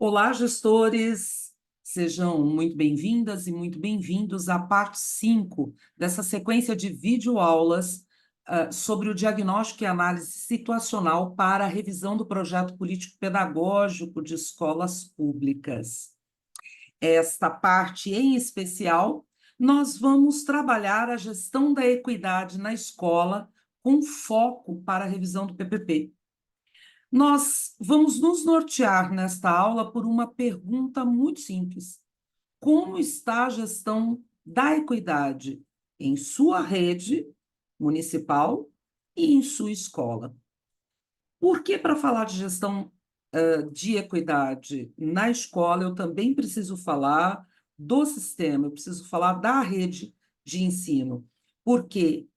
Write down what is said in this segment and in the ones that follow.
Olá, gestores! Sejam muito bem-vindas e muito bem-vindos à parte 5 dessa sequência de videoaulas sobre o diagnóstico e análise situacional para a revisão do projeto político-pedagógico de escolas públicas. Esta parte em especial, nós vamos trabalhar a gestão da equidade na escola com foco para a revisão do PPP. Nós vamos nos nortear nesta aula por uma pergunta muito simples: como está a gestão da equidade em sua rede municipal e em sua escola? Por que, para falar de gestão de equidade na escola, eu também preciso falar do sistema, eu preciso falar da rede de ensino? Porque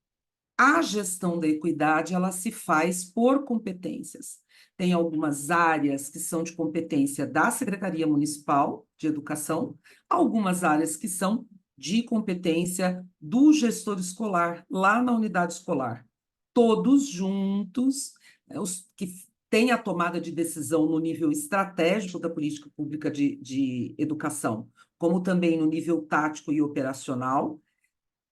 a gestão da equidade, ela se faz por competências. Tem algumas áreas que são de competência da Secretaria Municipal de Educação, algumas áreas que são de competência do gestor escolar, lá na unidade escolar. Todos juntos, os que têm a tomada de decisão no nível estratégico da política pública de educação, como também no nível tático e operacional.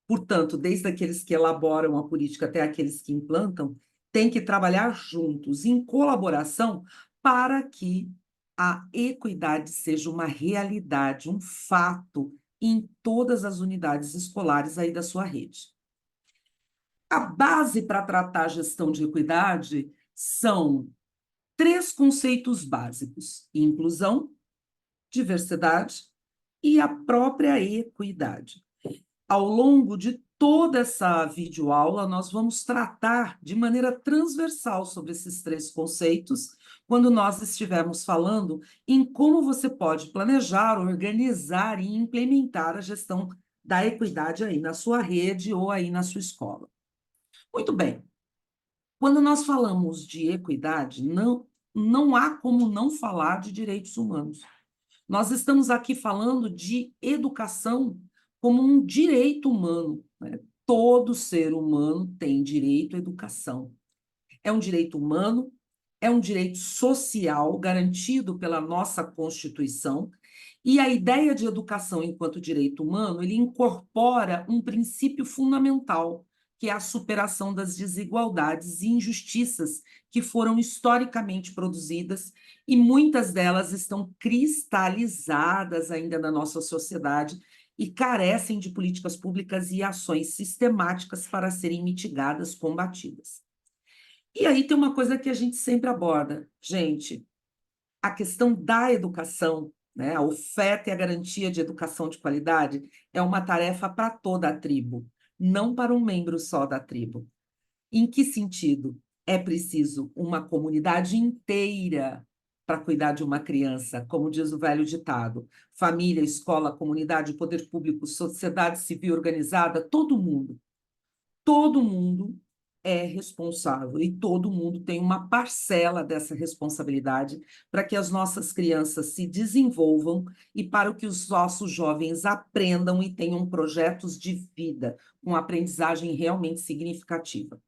Portanto, desde aqueles que elaboram a política até aqueles que implantam, têm que trabalhar juntos, em colaboração, para que a equidade seja uma realidade, um fato em todas as unidades escolares aí da sua rede. A base para tratar a gestão de equidade são 3 conceitos básicos: inclusão, diversidade e a própria equidade. Ao longo de toda essa videoaula, nós vamos tratar de maneira transversal sobre esses 3 conceitos, quando nós estivermos falando em como você pode planejar, organizar e implementar a gestão da equidade aí na sua rede ou aí na sua escola. Muito bem. Quando nós falamos de equidade, não há como não falar de direitos humanos. Nós estamos aqui falando de educação como um direito humano, né? Todo ser humano tem direito à educação. É um direito humano, é um direito social garantido pela nossa Constituição, e a ideia de educação enquanto direito humano, ele incorpora um princípio fundamental, que é a superação das desigualdades e injustiças que foram historicamente produzidas, e muitas delas estão cristalizadas ainda na nossa sociedade e carecem de políticas públicas e ações sistemáticas para serem mitigadas, combatidas. E aí tem uma coisa que a gente sempre aborda, gente, a questão da educação, né? A oferta e a garantia de educação de qualidade é uma tarefa para toda a tribo, não para um membro só da tribo. Em que sentido? É preciso uma comunidade inteira para cuidar de uma criança, como diz o velho ditado: família, escola, comunidade, poder público, sociedade civil organizada, todo mundo é responsável e todo mundo tem uma parcela dessa responsabilidade para que as nossas crianças se desenvolvam e para que os nossos jovens aprendam e tenham projetos de vida, com aprendizagem realmente significativa.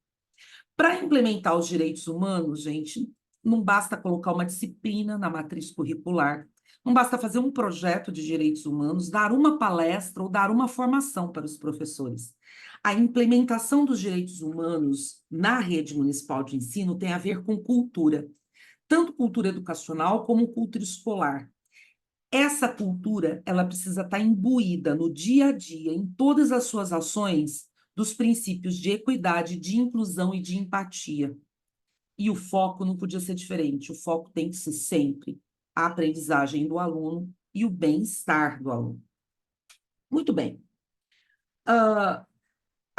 Para implementar os direitos humanos, gente, não basta colocar uma disciplina na matriz curricular, não basta fazer um projeto de direitos humanos, dar uma palestra ou dar uma formação para os professores. A implementação dos direitos humanos na rede municipal de ensino tem a ver com cultura, tanto cultura educacional como cultura escolar. Essa cultura, ela precisa estar imbuída no dia a dia, em todas as suas ações, dos princípios de equidade, de inclusão e de empatia. E o foco não podia ser diferente, o foco tem que ser sempre a aprendizagem do aluno e o bem-estar do aluno. Muito bem. A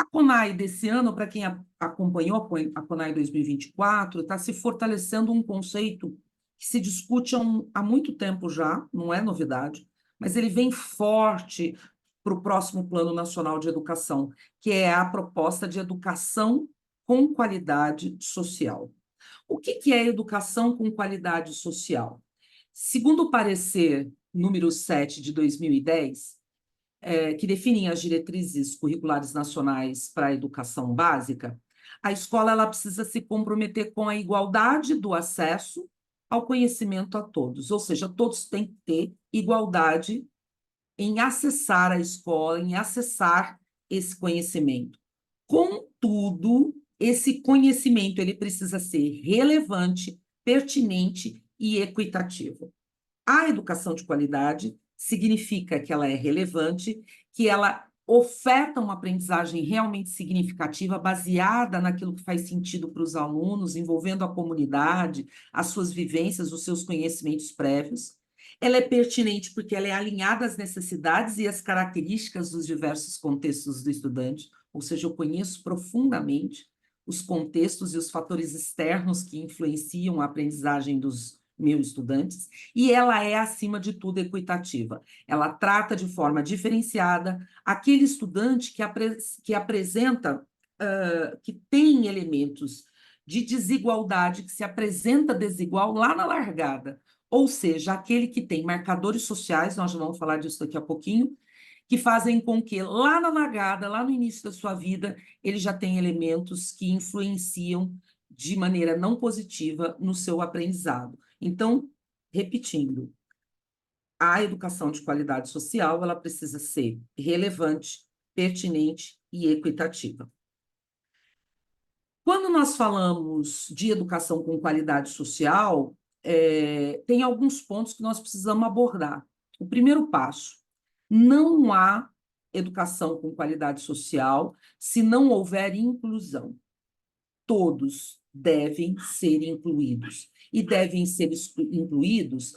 CONAI desse ano, para quem acompanhou a CONAI 2024, está se fortalecendo um conceito que se discute há muito tempo já, não é novidade, mas ele vem forte para o próximo Plano Nacional de Educação, que é a proposta de educação com qualidade social. O que é educação com qualidade social? Segundo o parecer número 7 de 2010, que definem as diretrizes curriculares nacionais para a educação básica, a escola ela precisa se comprometer com a igualdade do acesso ao conhecimento a todos, ou seja, todos têm que ter igualdade em acessar a escola, em acessar esse conhecimento. Contudo, esse conhecimento ele precisa ser relevante, pertinente e equitativo. A educação de qualidade significa que ela é relevante, que ela oferta uma aprendizagem realmente significativa, baseada naquilo que faz sentido para os alunos, envolvendo a comunidade, as suas vivências, os seus conhecimentos prévios. Ela é pertinente porque ela é alinhada às necessidades e às características dos diversos contextos do estudante, ou seja, eu conheço profundamente os contextos e os fatores externos que influenciam a aprendizagem dos meus estudantes, e ela é, acima de tudo, equitativa. Ela trata de forma diferenciada aquele estudante que apresenta, que tem elementos de desigualdade, que se apresenta desigual lá na largada, ou seja, aquele que tem marcadores sociais, nós já vamos falar disso daqui a pouquinho, que fazem com que lá na largada, lá no início da sua vida, ele já tenha elementos que influenciam de maneira não positiva no seu aprendizado. Então, repetindo, a educação de qualidade social, ela precisa ser relevante, pertinente e equitativa. Quando nós falamos de educação com qualidade social, tem alguns pontos que nós precisamos abordar. O primeiro passo: não há educação com qualidade social se não houver inclusão. Todos devem ser incluídos. E devem ser incluídos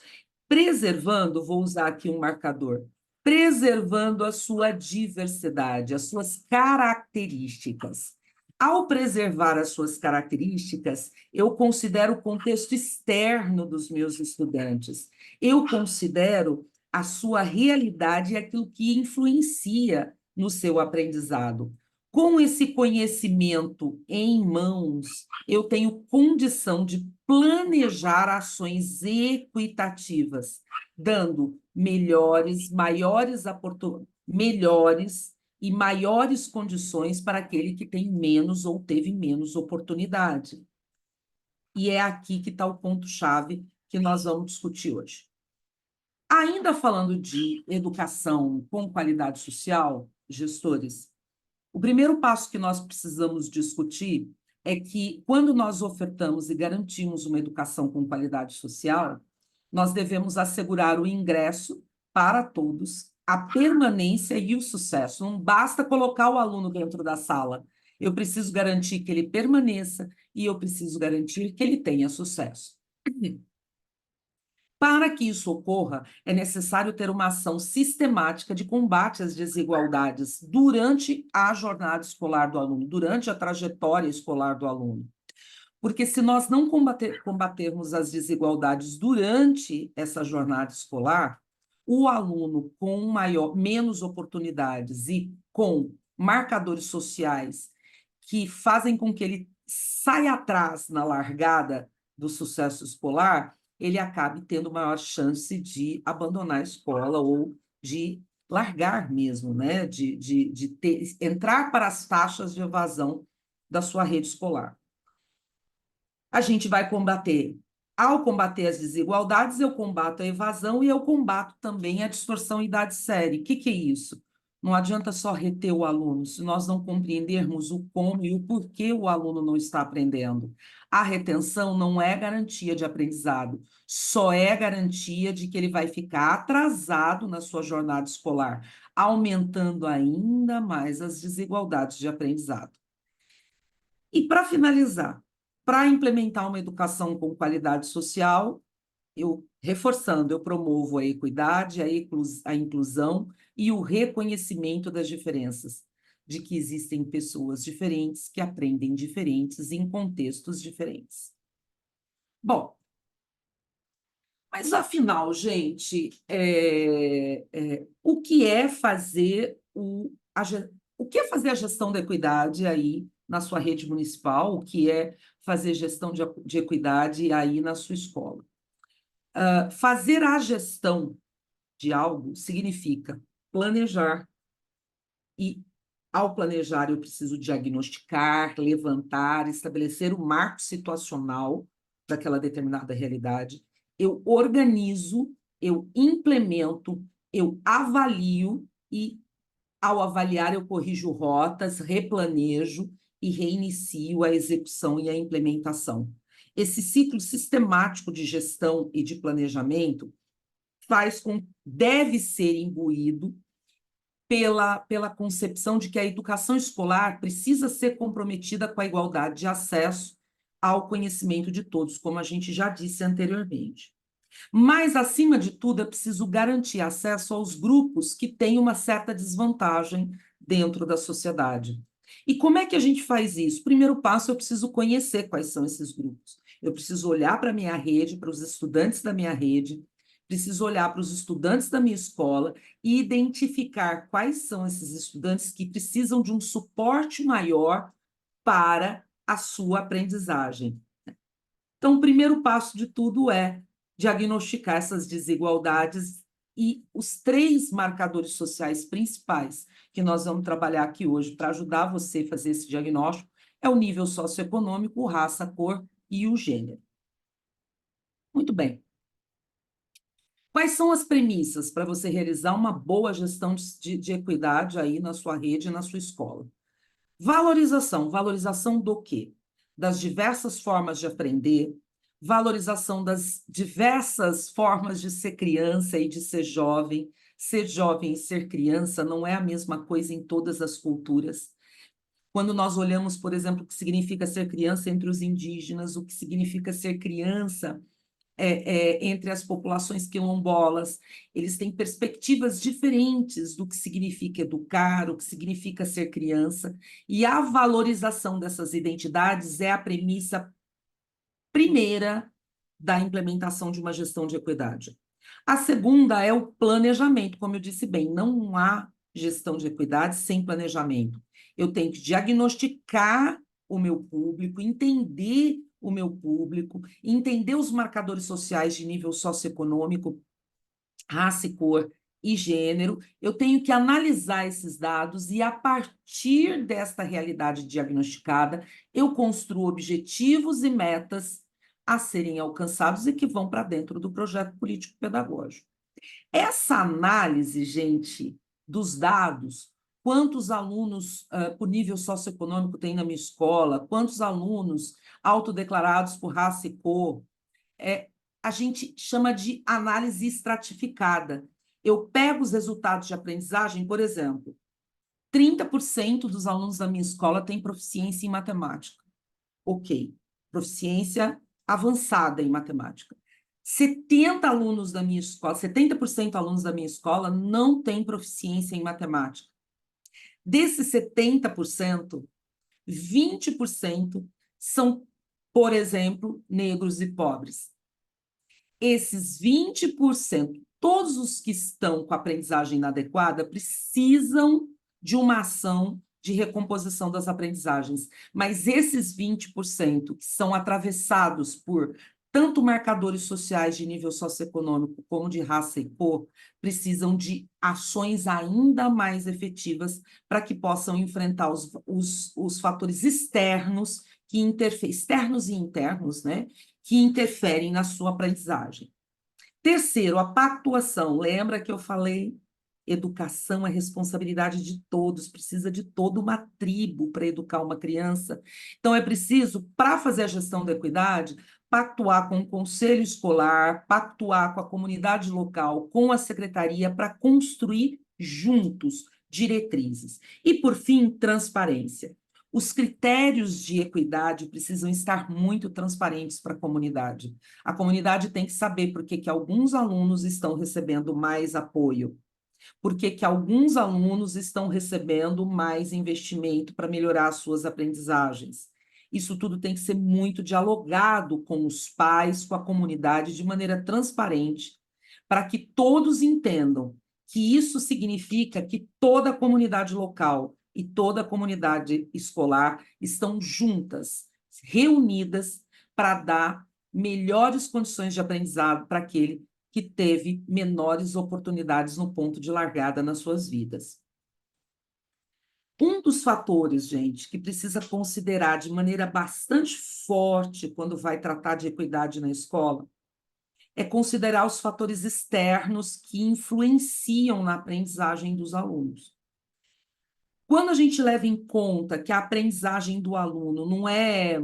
preservando, vou usar aqui um marcador, preservando a sua diversidade, as suas características. Ao preservar as suas características, eu considero o contexto externo dos meus estudantes. Eu considero a sua realidade e aquilo que influencia no seu aprendizado. Com esse conhecimento em mãos, eu tenho condição de planejar ações equitativas, dando melhores e maiores condições para aquele que tem menos ou teve menos oportunidade. E é aqui que está o ponto-chave que nós vamos discutir hoje. Ainda falando de educação com qualidade social, gestores, o primeiro passo que nós precisamos discutir é que, quando nós ofertamos e garantimos uma educação com qualidade social, nós devemos assegurar o ingresso para todos, a permanência e o sucesso. Não basta colocar o aluno dentro da sala. Eu preciso garantir que ele permaneça e eu preciso garantir que ele tenha sucesso. Para que isso ocorra, é necessário ter uma ação sistemática de combate às desigualdades durante a jornada escolar do aluno, durante a trajetória escolar do aluno. Porque se nós não combatermos as desigualdades durante essa jornada escolar, o aluno com menos oportunidades e com marcadores sociais que fazem com que ele saia atrás na largada do sucesso escolar, ele acabe tendo maior chance de abandonar a escola ou de largar mesmo, né? Entrar para as taxas de evasão da sua rede escolar. A gente vai combater. Ao combater as desigualdades, eu combato a evasão e eu combato também a distorção idade-série. O que é isso? Não adianta só reter o aluno, se nós não compreendermos o como e o porquê o aluno não está aprendendo. A retenção não é garantia de aprendizado, só é garantia de que ele vai ficar atrasado na sua jornada escolar, aumentando ainda mais as desigualdades de aprendizado. E, para finalizar, para implementar uma educação com qualidade social, eu promovo a equidade, a inclusão e o reconhecimento das diferenças, de que existem pessoas diferentes que aprendem diferentes em contextos diferentes. Bom, mas afinal, gente, o que é fazer o que é fazer a gestão da equidade aí na sua rede municipal? O que é fazer gestão de equidade aí na sua escola? Fazer a gestão de algo significa planejar, e, ao planejar, eu preciso diagnosticar, levantar, estabelecer o marco situacional daquela determinada realidade, eu organizo, eu implemento, eu avalio e, ao avaliar, eu corrijo rotas, replanejo e reinicio a execução e a implementação. Esse ciclo sistemático de gestão e de planejamento deve ser imbuído pela concepção de que a educação escolar precisa ser comprometida com a igualdade de acesso ao conhecimento de todos, como a gente já disse anteriormente. Mas, acima de tudo, é preciso garantir acesso aos grupos que têm uma certa desvantagem dentro da sociedade. E como é que a gente faz isso? Primeiro passo, eu preciso conhecer quais são esses grupos. Eu preciso olhar para a minha rede, para os estudantes da minha rede, preciso olhar para os estudantes da minha escola e identificar quais são esses estudantes que precisam de um suporte maior para a sua aprendizagem. Então, o primeiro passo de tudo é diagnosticar essas desigualdades e os 3 marcadores sociais principais que nós vamos trabalhar aqui hoje para ajudar você a fazer esse diagnóstico é o nível socioeconômico, raça, cor e o gênero. Muito bem. Quais são as premissas para você realizar uma boa gestão de equidade aí na sua rede e na sua escola? Valorização. Valorização do quê? Das diversas formas de aprender, valorização das diversas formas de ser criança e de ser jovem. Ser jovem e ser criança não é a mesma coisa em todas as culturas. Quando nós olhamos, por exemplo, o que significa ser criança entre os indígenas, o que significa ser criança entre as populações quilombolas, eles têm perspectivas diferentes do que significa educar, o que significa ser criança, e a valorização dessas identidades é a premissa primeira da implementação de uma gestão de equidade. A segunda é o planejamento, como eu disse bem, não há gestão de equidade sem planejamento. Eu tenho que diagnosticar o meu público, entender o meu público, entender os marcadores sociais de nível socioeconômico, raça e cor e gênero. Eu tenho que analisar esses dados e, a partir desta realidade diagnosticada, eu construo objetivos e metas a serem alcançados e que vão para dentro do projeto político-pedagógico. Essa análise, gente, dos dados, quantos alunos por nível socioeconômico tem na minha escola, quantos alunos autodeclarados por raça e cor, a gente chama de análise estratificada. Eu pego os resultados de aprendizagem, por exemplo, 30% dos alunos da minha escola têm proficiência em matemática. Ok, proficiência avançada em matemática. 70 alunos da minha escola, 70% alunos da minha escola não têm proficiência em matemática. Desses 70%, 20% são, por exemplo, negros e pobres. Esses 20%, todos os que estão com a aprendizagem inadequada, precisam de uma ação de recomposição das aprendizagens. Mas esses 20% que são atravessados por tanto marcadores sociais de nível socioeconômico como de raça e cor, precisam de ações ainda mais efetivas para que possam enfrentar os fatores externos, externos e internos, né, que interferem na sua aprendizagem. Terceiro, a pactuação. Lembra que eu falei? Educação é responsabilidade de todos, precisa de toda uma tribo para educar uma criança. Então, é preciso, para fazer a gestão da equidade, pactuar com o conselho escolar, pactuar com a comunidade local, com a secretaria, para construir juntos diretrizes. E, por fim, transparência. Os critérios de equidade precisam estar muito transparentes para a comunidade. A comunidade tem que saber por que alguns alunos estão recebendo mais apoio, por que alguns alunos estão recebendo mais investimento para melhorar as suas aprendizagens. Isso tudo tem que ser muito dialogado com os pais, com a comunidade, de maneira transparente, para que todos entendam que isso significa que toda a comunidade local e toda a comunidade escolar estão juntas, reunidas, para dar melhores condições de aprendizado para aquele que teve menores oportunidades no ponto de largada nas suas vidas. Um dos fatores, gente, que precisa considerar de maneira bastante forte quando vai tratar de equidade na escola é considerar os fatores externos que influenciam na aprendizagem dos alunos. Quando a gente leva em conta que a aprendizagem do aluno não é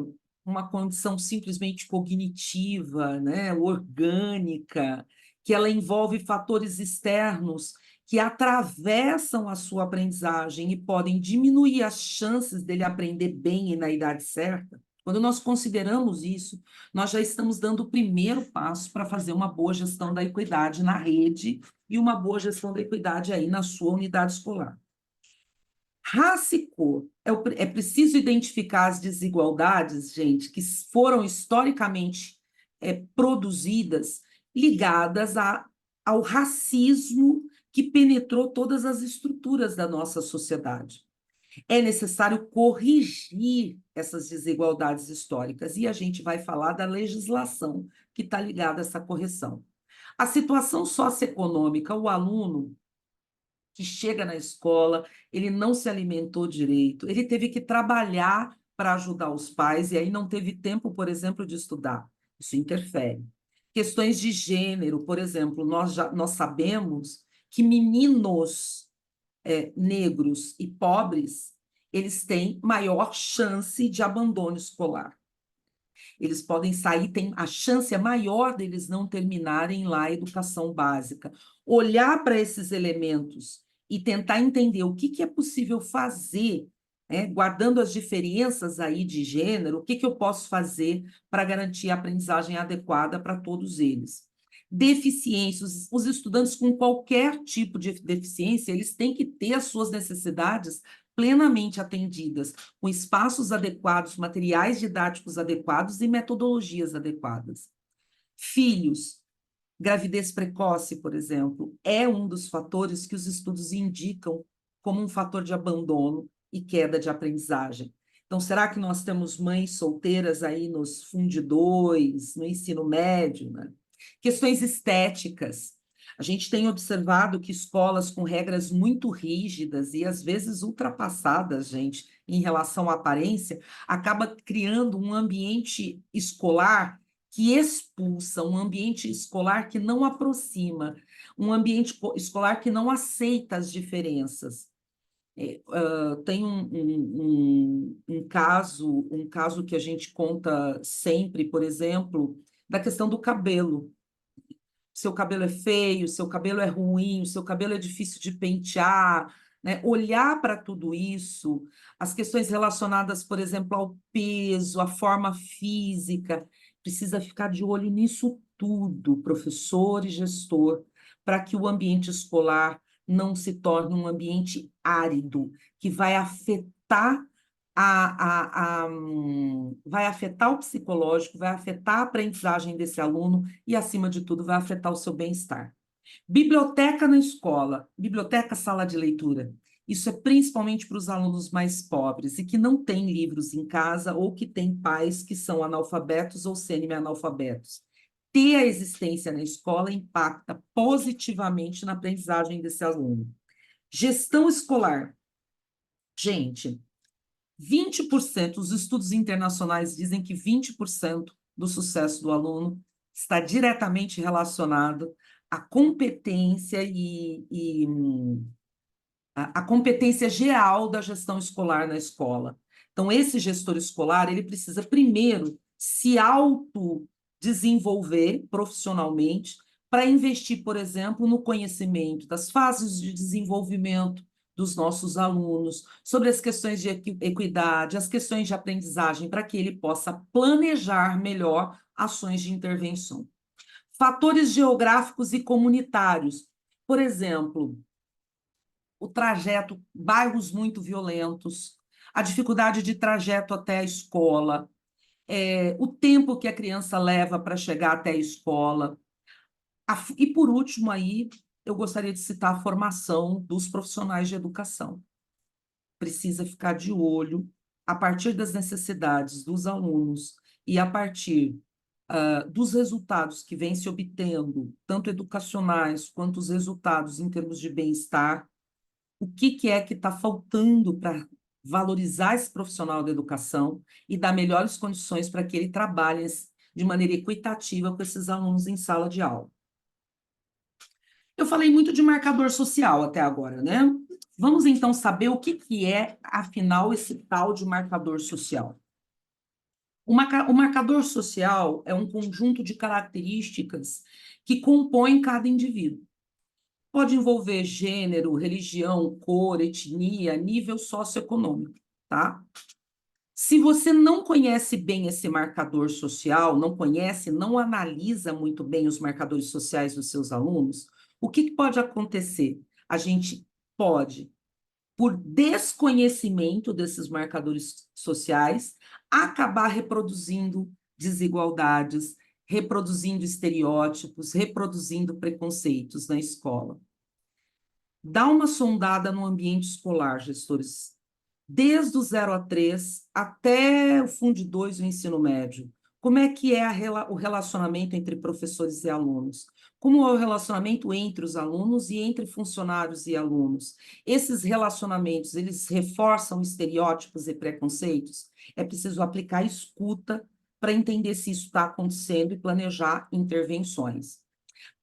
uma condição simplesmente cognitiva, né, orgânica, que ela envolve fatores externos que atravessam a sua aprendizagem e podem diminuir as chances dele aprender bem e na idade certa, quando nós consideramos isso, nós já estamos dando o primeiro passo para fazer uma boa gestão da equidade na rede e uma boa gestão da equidade aí na sua unidade escolar. Raça e cor. É preciso identificar as desigualdades, gente, que foram historicamente produzidas ligadas ao racismo que penetrou todas as estruturas da nossa sociedade. É necessário corrigir essas desigualdades históricas, e a gente vai falar da legislação que está ligada a essa correção. A situação socioeconômica, o aluno que chega na escola, ele não se alimentou direito, ele teve que trabalhar para ajudar os pais, e aí não teve tempo, por exemplo, de estudar. Isso interfere. Questões de gênero, por exemplo, nós sabemos que meninos negros e pobres, eles têm maior chance de abandono escolar. Eles podem sair, tem a chance é maior deles não terminarem lá a educação básica. Olhar para esses elementos e tentar entender o que é possível fazer, guardando as diferenças aí de gênero, o que eu posso fazer para garantir a aprendizagem adequada para todos eles. Deficiências, os estudantes com qualquer tipo de deficiência, eles têm que ter as suas necessidades plenamente atendidas, com espaços adequados, materiais didáticos adequados e metodologias adequadas. Filhos, gravidez precoce, por exemplo, é um dos fatores que os estudos indicam como um fator de abandono e queda de aprendizagem. Então, será que nós temos mães solteiras aí nos Fundi 2, no ensino médio, né? Questões estéticas. A gente tem observado que escolas com regras muito rígidas e às vezes ultrapassadas, gente, em relação à aparência, acaba criando um ambiente escolar que expulsa, um ambiente escolar que não aproxima, um ambiente escolar que não aceita as diferenças. Tem um caso que a gente conta sempre, por exemplo, da questão do cabelo. Seu cabelo é feio, seu cabelo é ruim, seu cabelo é difícil de pentear, né? Olhar para tudo isso, as questões relacionadas, por exemplo, ao peso, à forma física, precisa ficar de olho nisso tudo, professor e gestor, para que o ambiente escolar não se torne um ambiente árido, que vai afetar vai afetar o psicológico, vai afetar a aprendizagem desse aluno e, acima de tudo, vai afetar o seu bem-estar. Biblioteca na escola, biblioteca, sala de leitura. Isso é principalmente para os alunos mais pobres e que não têm livros em casa ou que têm pais que são analfabetos ou semi-analfabetos. Ter a existência na escola impacta positivamente na aprendizagem desse aluno. Gestão escolar. Gente, 20%, os estudos internacionais dizem que 20% do sucesso do aluno está diretamente relacionado à competência a competência geral da gestão escolar na escola. Então, esse gestor escolar, ele precisa primeiro se autodesenvolver profissionalmente para investir, por exemplo, no conhecimento das fases de desenvolvimento dos nossos alunos, sobre as questões de equidade, as questões de aprendizagem, para que ele possa planejar melhor ações de intervenção. Fatores geográficos e comunitários. Por exemplo, o trajeto, bairros muito violentos, a dificuldade de trajeto até a escola, o tempo que a criança leva para chegar até a escola. E, por último, aí, eu gostaria de citar a formação dos profissionais de educação. Precisa ficar de olho, a partir das necessidades dos alunos e a partir dos resultados que vêm se obtendo, tanto educacionais quanto os resultados em termos de bem-estar, o que é que está faltando para valorizar esse profissional da educação e dar melhores condições para que ele trabalhe de maneira equitativa com esses alunos em sala de aula. Eu falei muito de marcador social até agora, né? Vamos então saber o que é, afinal, esse tal de marcador social. O marcador social é um conjunto de características que compõem cada indivíduo. Pode envolver gênero, religião, cor, etnia, nível socioeconômico, tá? Se você não conhece bem esse marcador social, não conhece, não analisa muito bem os marcadores sociais dos seus alunos, o que pode acontecer? A gente pode, por desconhecimento desses marcadores sociais, acabar reproduzindo desigualdades, reproduzindo estereótipos, reproduzindo preconceitos na escola. Dá uma sondada no ambiente escolar, gestores, desde o 0 a 3 até o Fundo 2, o ensino médio. Como é que é o relacionamento entre professores e alunos? Como é o relacionamento entre os alunos e entre funcionários e alunos? Esses relacionamentos, eles reforçam estereótipos e preconceitos? É preciso aplicar escuta para entender se isso está acontecendo e planejar intervenções.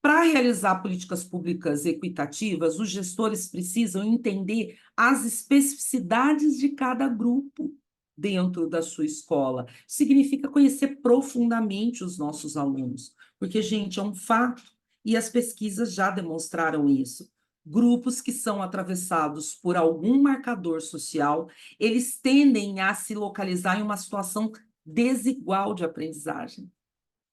Para realizar políticas públicas equitativas, os gestores precisam entender as especificidades de cada grupo dentro da sua escola. Significa conhecer profundamente os nossos alunos, porque, gente, é um fato, e as pesquisas já demonstraram isso. Grupos que são atravessados por algum marcador social, eles tendem a se localizar em uma situação desigual de aprendizagem.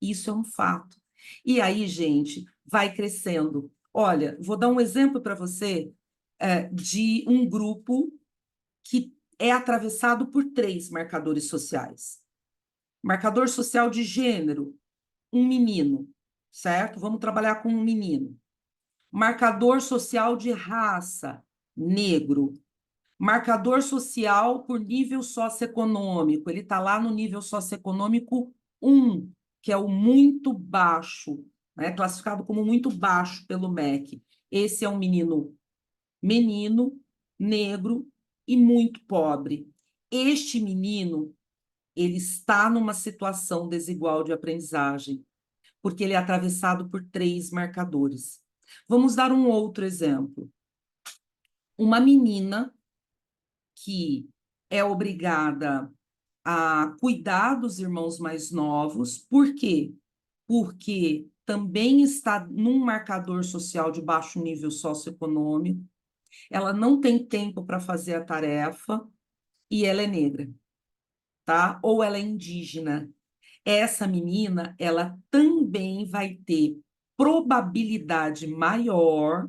Isso é um fato. E aí, gente, vai crescendo. Olha, vou dar um exemplo para você de um grupo que é atravessado por 3 marcadores sociais. Marcador social de gênero, um menino, certo? Vamos trabalhar com um menino. Marcador social de raça, negro. Marcador social por nível socioeconômico, ele está lá no nível socioeconômico 1, que é o muito baixo, né? Classificado como muito baixo pelo MEC. Esse é um menino, negro e muito pobre. Este menino, ele está numa situação desigual de aprendizagem, porque ele é atravessado por 3 marcadores. Vamos dar um outro exemplo. Uma menina que é obrigada a cuidar dos irmãos mais novos. Por quê? Porque também está num marcador social de baixo nível socioeconômico, ela não tem tempo para fazer a tarefa e ela é negra, tá? Ou ela é indígena. Essa menina, ela também vai ter probabilidade maior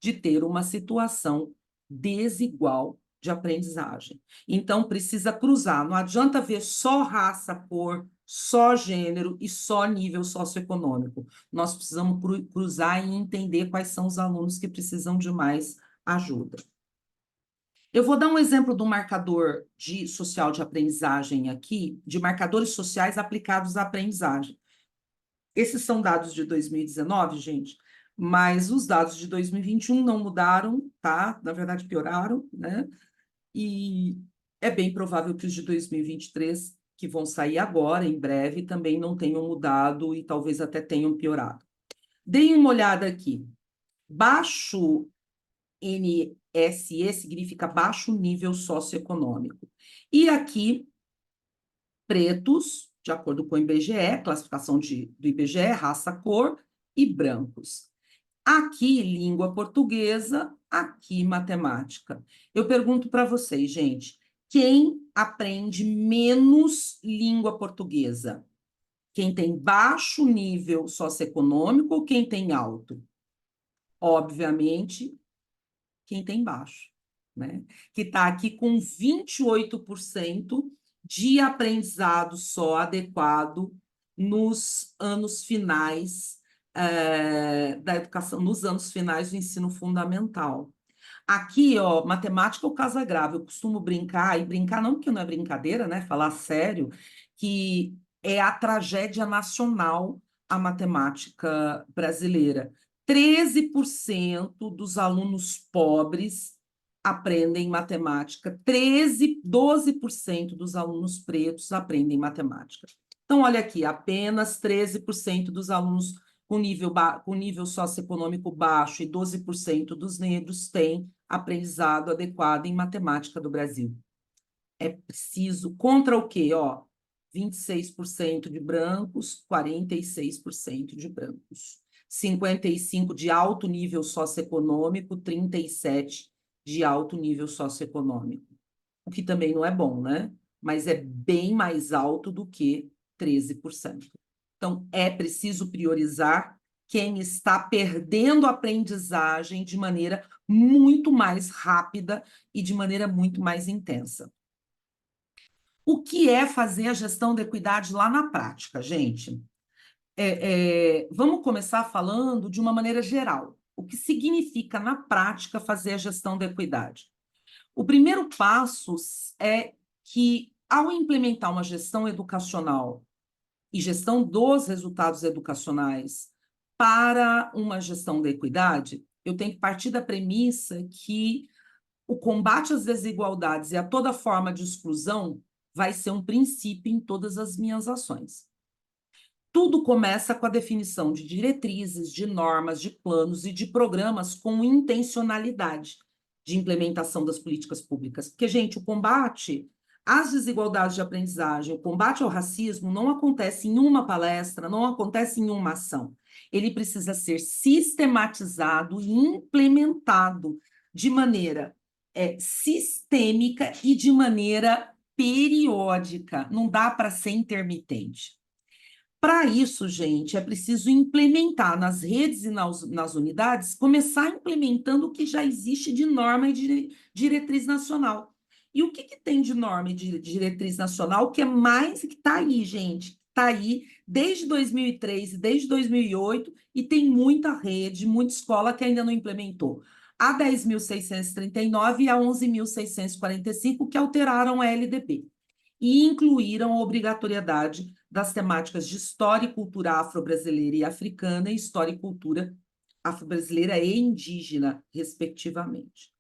de ter uma situação desigual de aprendizagem. Então, precisa cruzar. Não adianta ver só raça, cor, só gênero e só nível socioeconômico. Nós precisamos cruzar e entender quais são os alunos que precisam de mais ajuda. Eu vou dar um exemplo do marcador social de aprendizagem aqui, de marcadores sociais aplicados à aprendizagem. Esses são dados de 2019, gente, mas os dados de 2021 não mudaram, tá? Na verdade, pioraram, né? E é bem provável que os de 2023, que vão sair agora, em breve, também não tenham mudado e talvez até tenham piorado. Deem uma olhada aqui. Baixo NSE significa baixo nível socioeconômico. E aqui, pretos, de acordo com o IBGE, classificação do IBGE, raça, cor, e brancos. Aqui, língua portuguesa, aqui, matemática. Eu pergunto para vocês, gente, quem aprende menos língua portuguesa? Quem tem baixo nível socioeconômico ou quem tem alto? Obviamente, quem tem baixo, né? Que está aqui com 28% de aprendizado só adequado nos anos finais da educação, nos anos finais do ensino fundamental. Aqui, ó, matemática é o caso grave. Eu costumo brincar, e brincar não porque não é brincadeira, né? Falar sério, que é a tragédia nacional a matemática brasileira. 13% dos alunos pobres aprendem matemática, 12% dos alunos pretos aprendem matemática. Então, olha aqui, apenas 13% dos alunos com nível socioeconômico baixo e 12% dos negros têm aprendizado adequado em matemática do Brasil. É preciso, contra o quê? 26% de brancos, 46% de brancos. 55% de alto nível socioeconômico, 37% de alto nível socioeconômico. O que também não é bom, né? Mas é bem mais alto do que 13%. Então, é preciso priorizar quem está perdendo a aprendizagem de maneira muito mais rápida e de maneira muito mais intensa. O que é fazer a gestão da equidade lá na prática, gente? Vamos começar falando de uma maneira geral. O que significa, na prática, fazer a gestão da equidade? O primeiro passo é que, ao implementar uma gestão educacional e gestão dos resultados educacionais para uma gestão da equidade, eu tenho que partir da premissa que o combate às desigualdades e a toda forma de exclusão vai ser um princípio em todas as minhas ações. Tudo começa com a definição de diretrizes, de normas, de planos e de programas com intencionalidade de implementação das políticas públicas. Porque, gente, o combate às desigualdades de aprendizagem, o combate ao racismo não acontece em uma palestra, não acontece em uma ação. Ele precisa ser sistematizado e implementado de maneira sistêmica e de maneira periódica. Não dá para ser intermitente. Para isso, gente, é preciso implementar nas redes e nas unidades, começar implementando o que já existe de norma e de diretriz nacional. E o que tem de norma e de diretriz nacional que é mais que está aí, gente? Está aí desde 2003 e desde 2008 e tem muita rede, muita escola que ainda não implementou. A 10.639 e a 11.645 que alteraram a LDB e incluíram a obrigatoriedade das temáticas de história e cultura afro-brasileira e africana e história e cultura afro-brasileira e indígena, respectivamente.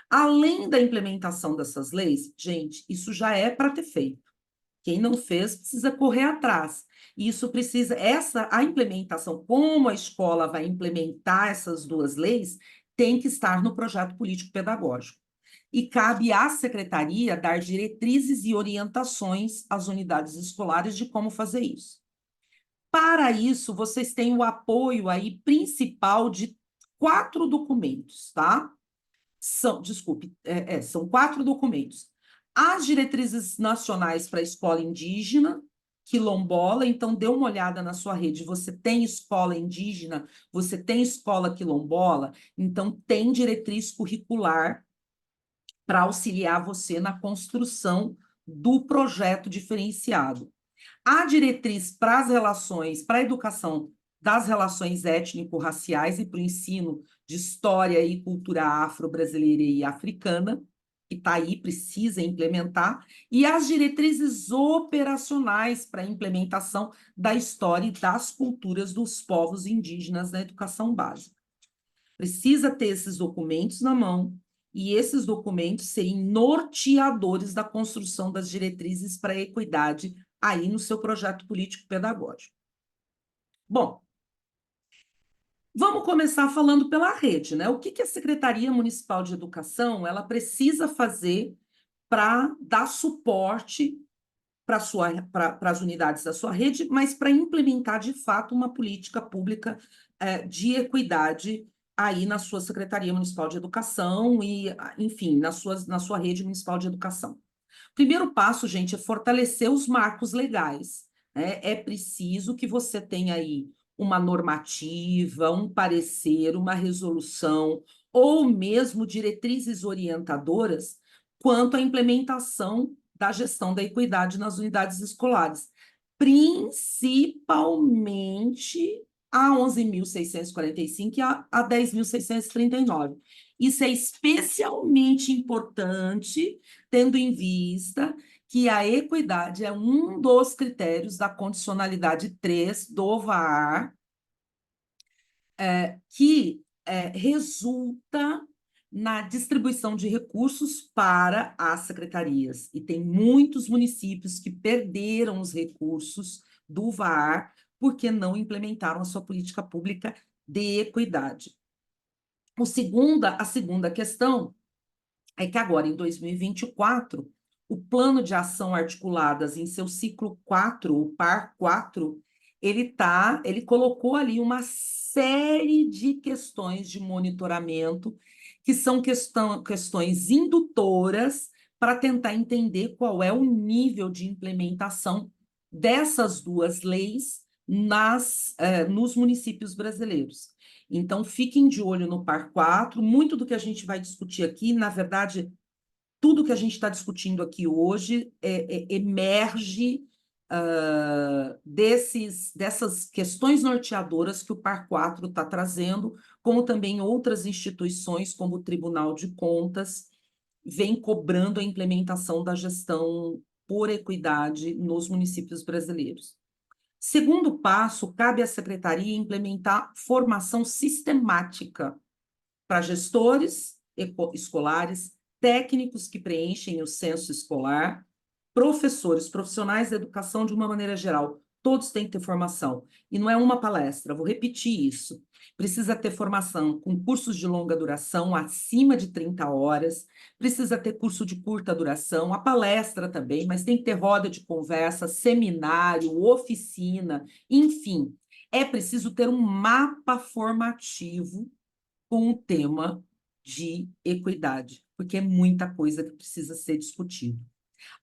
Além da implementação dessas leis, gente, isso já é para ter feito. Quem não fez precisa correr atrás. Isso precisa, a implementação, como a escola vai implementar essas duas leis, tem que estar no projeto político-pedagógico. E cabe à secretaria dar diretrizes e orientações às unidades escolares de como fazer isso. Para isso, vocês têm o apoio aí principal de 4 documentos, tá? São 4 documentos. As diretrizes nacionais para a escola indígena, quilombola, então dê uma olhada na sua rede, você tem escola indígena, você tem escola quilombola, então tem diretriz curricular para auxiliar você na construção do projeto diferenciado. A diretriz para as relações, para a educação das relações étnico-raciais e para o ensino de história e cultura afro-brasileira e africana, que está aí, precisa implementar, e as diretrizes operacionais para a implementação da história e das culturas dos povos indígenas na educação básica. Precisa ter esses documentos na mão, e esses documentos serem norteadores da construção das diretrizes para a equidade aí no seu projeto político-pedagógico. Bom, vamos começar falando pela rede, né? O que a Secretaria Municipal de Educação ela precisa fazer para dar suporte para as unidades da sua rede, mas para implementar de fato uma política pública de equidade aí na sua Secretaria Municipal de Educação e, enfim, na sua rede municipal de educação. Primeiro passo, gente, é fortalecer os marcos legais, né? É preciso que você tenha aí uma normativa, um parecer, uma resolução, ou mesmo diretrizes orientadoras quanto à implementação da gestão da equidade nas unidades escolares, principalmente a 11.645 e a 10.639. Isso é especialmente importante tendo em vista que a equidade é um dos critérios da condicionalidade 3 do VAR, que resulta na distribuição de recursos para as secretarias. E tem muitos municípios que perderam os recursos do VAR porque não implementaram a sua política pública de equidade. A segunda questão é que agora, em 2024, o Plano de Ação Articuladas, em seu ciclo 4, o PAR 4, ele colocou ali uma série de questões de monitoramento, que são questões indutoras para tentar entender qual é o nível de implementação dessas duas leis nos municípios brasileiros. Então, fiquem de olho no PAR 4. Muito do que a gente vai discutir aqui, na verdade, tudo que a gente está discutindo aqui hoje emerge dessas questões norteadoras que o PAR 4 está trazendo, como também outras instituições, como o Tribunal de Contas, vem cobrando a implementação da gestão por equidade nos municípios brasileiros. Segundo passo, cabe à secretaria implementar formação sistemática para gestores escolares, técnicos que preenchem o censo escolar, professores, profissionais da educação de uma maneira geral. Todos têm que ter formação. E não é uma palestra, vou repetir isso. Precisa ter formação com cursos de longa duração, acima de 30 horas, precisa ter curso de curta duração, a palestra também, mas tem que ter roda de conversa, seminário, oficina, enfim. É preciso ter um mapa formativo com o tema de equidade, porque é muita coisa que precisa ser discutida.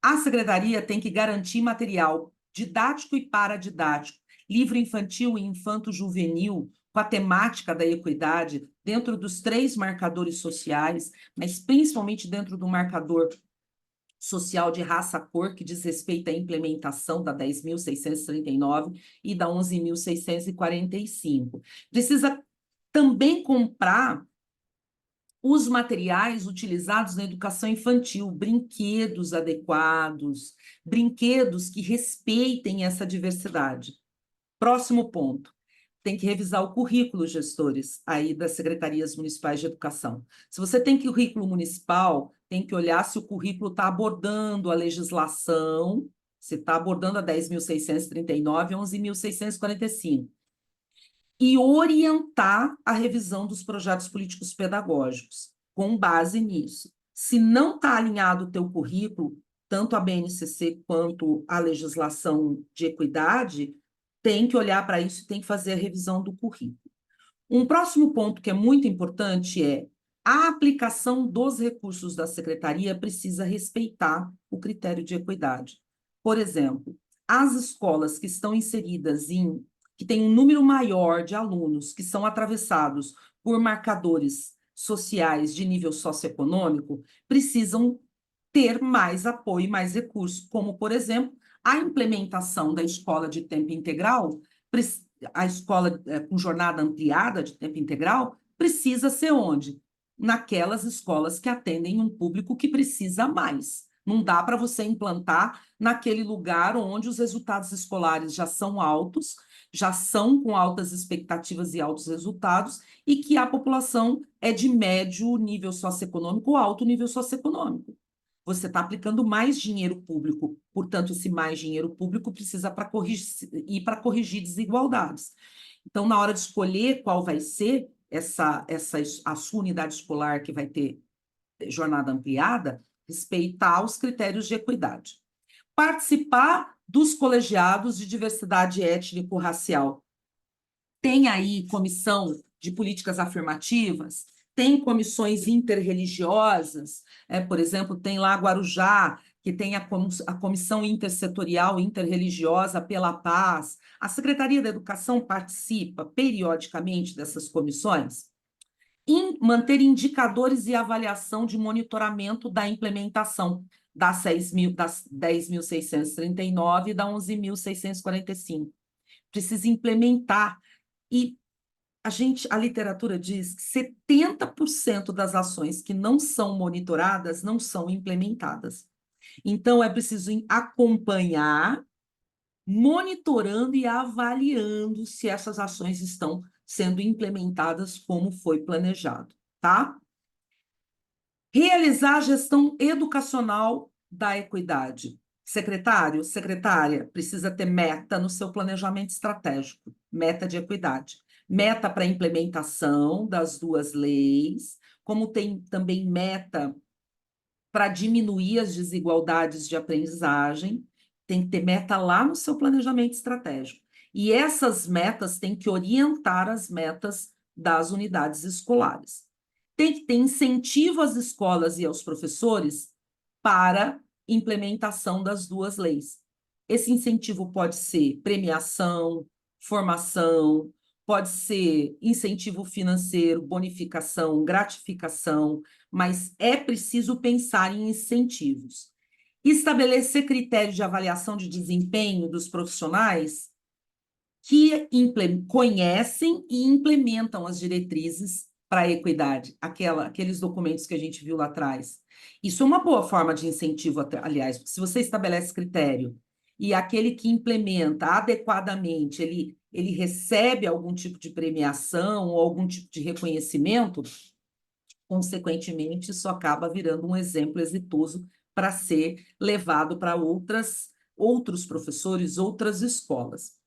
A secretaria tem que garantir material didático e paradidático, livro infantil e infanto-juvenil, com a temática da equidade, dentro dos 3 marcadores sociais, mas principalmente dentro do marcador social de raça-cor, que diz respeito à implementação da 10.639 e da 11.645. Precisa também comprar os materiais utilizados na educação infantil, brinquedos adequados, brinquedos que respeitem essa diversidade. Próximo ponto. Tem que revisar o currículo, gestores, aí das secretarias municipais de educação. Se você tem currículo municipal, tem que olhar se o currículo está abordando a legislação, se está abordando a 10.639 e 11.645. E orientar a revisão dos projetos políticos pedagógicos, com base nisso. Se não está alinhado o teu currículo, tanto a BNCC quanto a legislação de equidade, tem que olhar para isso e tem que fazer a revisão do currículo. Um próximo ponto que é muito importante é a aplicação dos recursos da secretaria precisa respeitar o critério de equidade. Por exemplo, as escolas que estão inseridas que têm um número maior de alunos que são atravessados por marcadores sociais de nível socioeconômico, precisam ter mais apoio e mais recursos, como, por exemplo, a implementação da escola de tempo integral, a escola com jornada ampliada de tempo integral, precisa ser onde? Naquelas escolas que atendem um público que precisa mais. Não dá para você implantar naquele lugar onde os resultados escolares já são altos, já são com altas expectativas e altos resultados, e que a população é de médio nível socioeconômico ou alto nível socioeconômico. Você está aplicando mais dinheiro público, portanto, esse mais dinheiro público precisa ir para corrigir desigualdades. Então, na hora de escolher qual vai ser a sua unidade escolar que vai ter jornada ampliada, respeitar os critérios de equidade. Participar dos colegiados de diversidade étnico-racial. Tem aí comissão de políticas afirmativas, tem comissões interreligiosas, por exemplo, tem lá Guarujá, que tem a Comissão Intersetorial Interreligiosa pela Paz. A Secretaria da Educação participa periodicamente dessas comissões. Manter indicadores e avaliação de monitoramento da implementação das 10.639 e da 11.645. Precisa implementar. E a literatura diz que 70% das ações que não são monitoradas não são implementadas. Então, é preciso acompanhar, monitorando e avaliando se essas ações estão sendo implementadas como foi planejado, tá? Realizar a gestão educacional da equidade. Secretário, secretária, precisa ter meta no seu planejamento estratégico, meta de equidade. Meta para implementação das duas leis, como tem também meta para diminuir as desigualdades de aprendizagem, tem que ter meta lá no seu planejamento estratégico. E essas metas têm que orientar as metas das unidades escolares. Tem que ter incentivo às escolas e aos professores para implementação das duas leis. Esse incentivo pode ser premiação, formação, pode ser incentivo financeiro, bonificação, gratificação, mas é preciso pensar em incentivos. Estabelecer critérios de avaliação de desempenho dos profissionais que conhecem e implementam as diretrizes para a equidade, aqueles documentos que a gente viu lá atrás. Isso é uma boa forma de incentivo, aliás, porque se você estabelece critério e aquele que implementa adequadamente, ele recebe algum tipo de premiação ou algum tipo de reconhecimento, consequentemente, isso acaba virando um exemplo exitoso para ser levado para outros professores, outras escolas.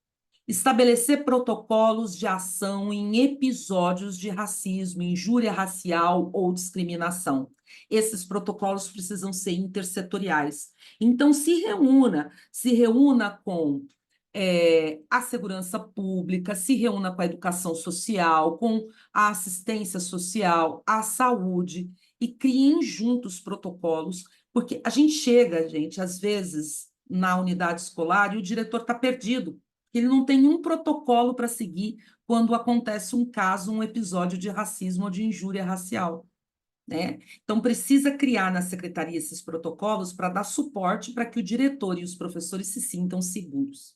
Estabelecer protocolos de ação em episódios de racismo, injúria racial ou discriminação. Esses protocolos precisam ser intersetoriais. Então, se reúna com a segurança pública, se reúna com a educação social, com a assistência social, a saúde, e criem juntos protocolos, porque a gente chega, gente, às vezes, na unidade escolar e o diretor está perdido. Ele não tem um protocolo para seguir quando acontece um caso, um episódio de racismo ou de injúria racial, né? Então, precisa criar na secretaria esses protocolos para dar suporte para que o diretor e os professores se sintam seguros.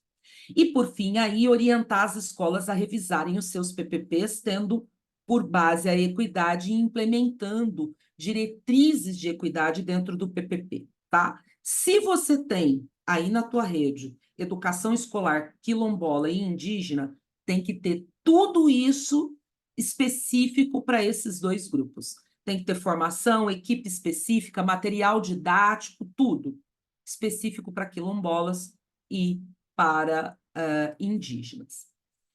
E, por fim, aí orientar as escolas a revisarem os seus PPPs, tendo por base a equidade e implementando diretrizes de equidade dentro do PPP, tá? Se você tem aí na tua rede educação escolar quilombola e indígena, tem que ter tudo isso específico para esses dois grupos. Tem que ter formação, equipe específica, material didático, tudo específico para quilombolas e para indígenas.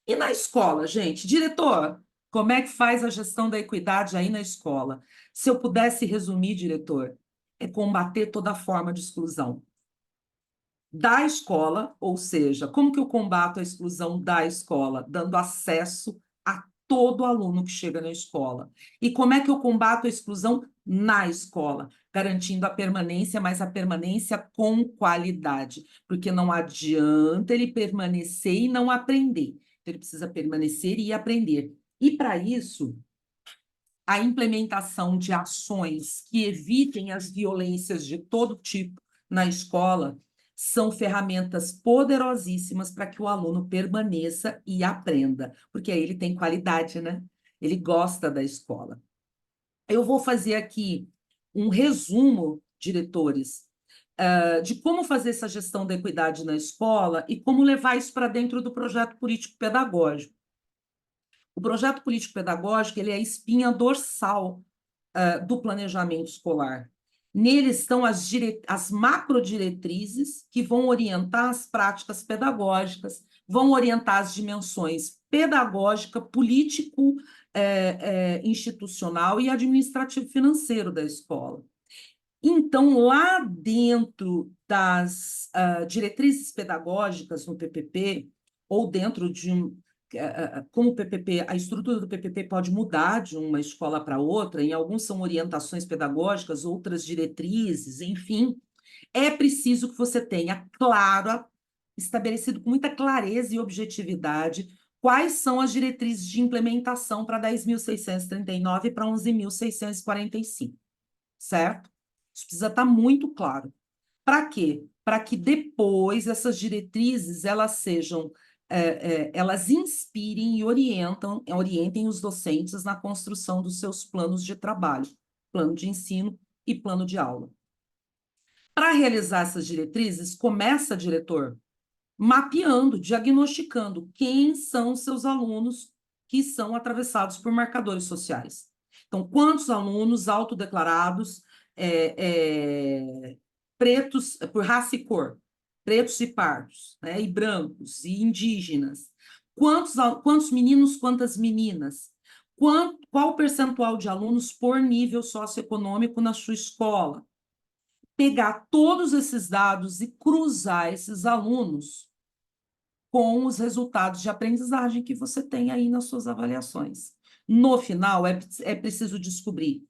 E na escola, gente, diretor, como é que faz a gestão da equidade aí na escola? Se eu pudesse resumir, diretor, é combater toda forma de exclusão da escola, ou seja, como que eu combato a exclusão da escola? Dando acesso a todo aluno que chega na escola. E como é que eu combato a exclusão na escola? Garantindo a permanência, mas a permanência com qualidade, porque não adianta ele permanecer e não aprender. Ele precisa permanecer e aprender. E para isso, a implementação de ações que evitem as violências de todo tipo na escola são ferramentas poderosíssimas para que o aluno permaneça e aprenda, porque aí ele tem qualidade, né? Ele gosta da escola. Eu vou fazer aqui um resumo, diretores, de como fazer essa gestão da equidade na escola e como levar isso para dentro do projeto político-pedagógico. O projeto político-pedagógico ele é a espinha dorsal do planejamento escolar. Nele estão as macrodiretrizes que vão orientar as práticas pedagógicas, vão orientar as dimensões pedagógica, político, institucional e administrativo-financeiro da escola. Então, lá dentro das diretrizes pedagógicas no PPP, ou dentro de como o PPP, a estrutura do PPP pode mudar de uma escola para outra, em alguns são orientações pedagógicas, outras diretrizes, enfim, é preciso que você tenha claro, estabelecido com muita clareza e objetividade, quais são as diretrizes de implementação para 10.639 e para 11.645, certo? Isso precisa estar muito claro. Para quê? Para que depois essas diretrizes elas sejam, elas inspirem e orientem os docentes na construção dos seus planos de trabalho, plano de ensino e plano de aula. Para realizar essas diretrizes, começa, diretor, mapeando, diagnosticando quem são seus alunos que são atravessados por marcadores sociais. Então, quantos alunos autodeclarados pretos, por raça e cor, pretos e pardos, né, e brancos, e indígenas? Quantos meninos, quantas meninas? Qual o percentual de alunos por nível socioeconômico na sua escola? Pegar todos esses dados e cruzar esses alunos com os resultados de aprendizagem que você tem aí nas suas avaliações. No final, é preciso descobrir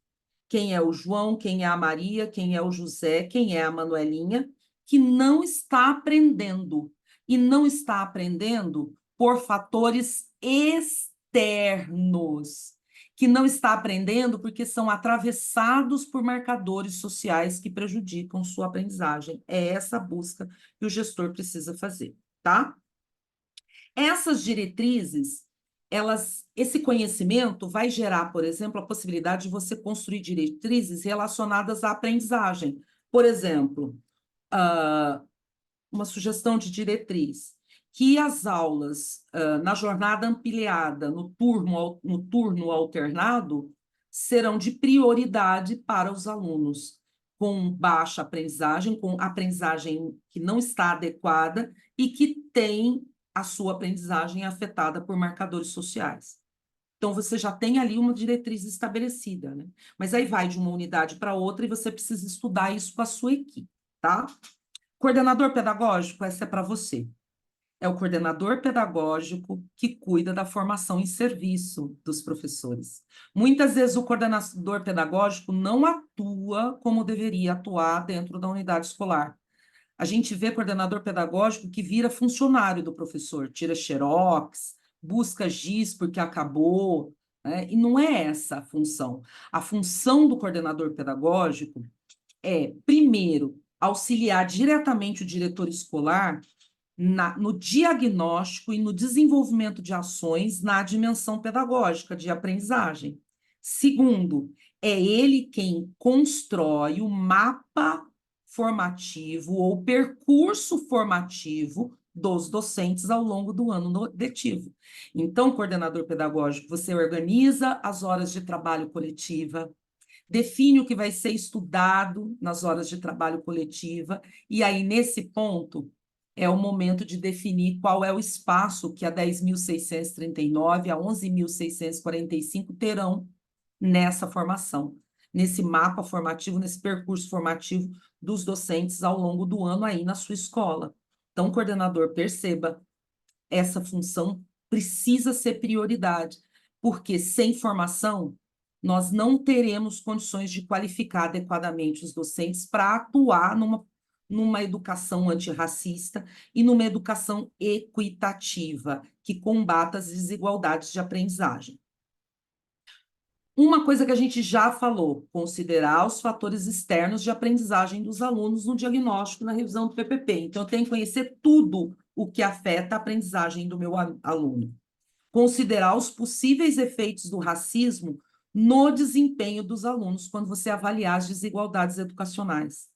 quem é o João, quem é a Maria, quem é o José, quem é a Manuelinha, que não está aprendendo. E não está aprendendo por fatores externos, que não está aprendendo porque são atravessados por marcadores sociais que prejudicam sua aprendizagem. É essa busca que o gestor precisa fazer, tá? Essas diretrizes, esse conhecimento vai gerar, por exemplo, a possibilidade de você construir diretrizes relacionadas à aprendizagem. Por exemplo, uma sugestão de diretriz, que as aulas na jornada ampliada, no turno alternado, serão de prioridade para os alunos com baixa aprendizagem, com aprendizagem que não está adequada e que tem a sua aprendizagem afetada por marcadores sociais. Então, você já tem ali uma diretriz estabelecida, né? Mas aí vai de uma unidade para outra e você precisa estudar isso com a sua equipe, tá? Coordenador pedagógico, essa é para você. É o coordenador pedagógico que cuida da formação em serviço dos professores. Muitas vezes o coordenador pedagógico não atua como deveria atuar dentro da unidade escolar. A gente vê coordenador pedagógico que vira funcionário do professor, tira xerox, busca giz porque acabou, né? E não é essa a função. A função do coordenador pedagógico é, primeiro, auxiliar diretamente o diretor escolar no diagnóstico e no desenvolvimento de ações na dimensão pedagógica de aprendizagem. Segundo, é ele quem constrói o mapa formativo ou percurso formativo dos docentes ao longo do ano letivo. Então, coordenador pedagógico, você organiza as horas de trabalho coletiva, define o que vai ser estudado nas horas de trabalho coletiva, e aí, nesse ponto, é o momento de definir qual é o espaço que a 10.639 a 11.645 terão nessa formação, nesse mapa formativo, nesse percurso formativo dos docentes ao longo do ano aí na sua escola. Então, coordenador, perceba, essa função precisa ser prioridade, porque sem formação nós não teremos condições de qualificar adequadamente os docentes para atuar numa educação antirracista e numa educação equitativa, que combata as desigualdades de aprendizagem. Uma coisa que a gente já falou, considerar os fatores externos de aprendizagem dos alunos no diagnóstico, na revisão do PPP. Então, eu tenho que conhecer tudo o que afeta a aprendizagem do meu aluno. Considerar os possíveis efeitos do racismo no desempenho dos alunos, quando você avaliar as desigualdades educacionais.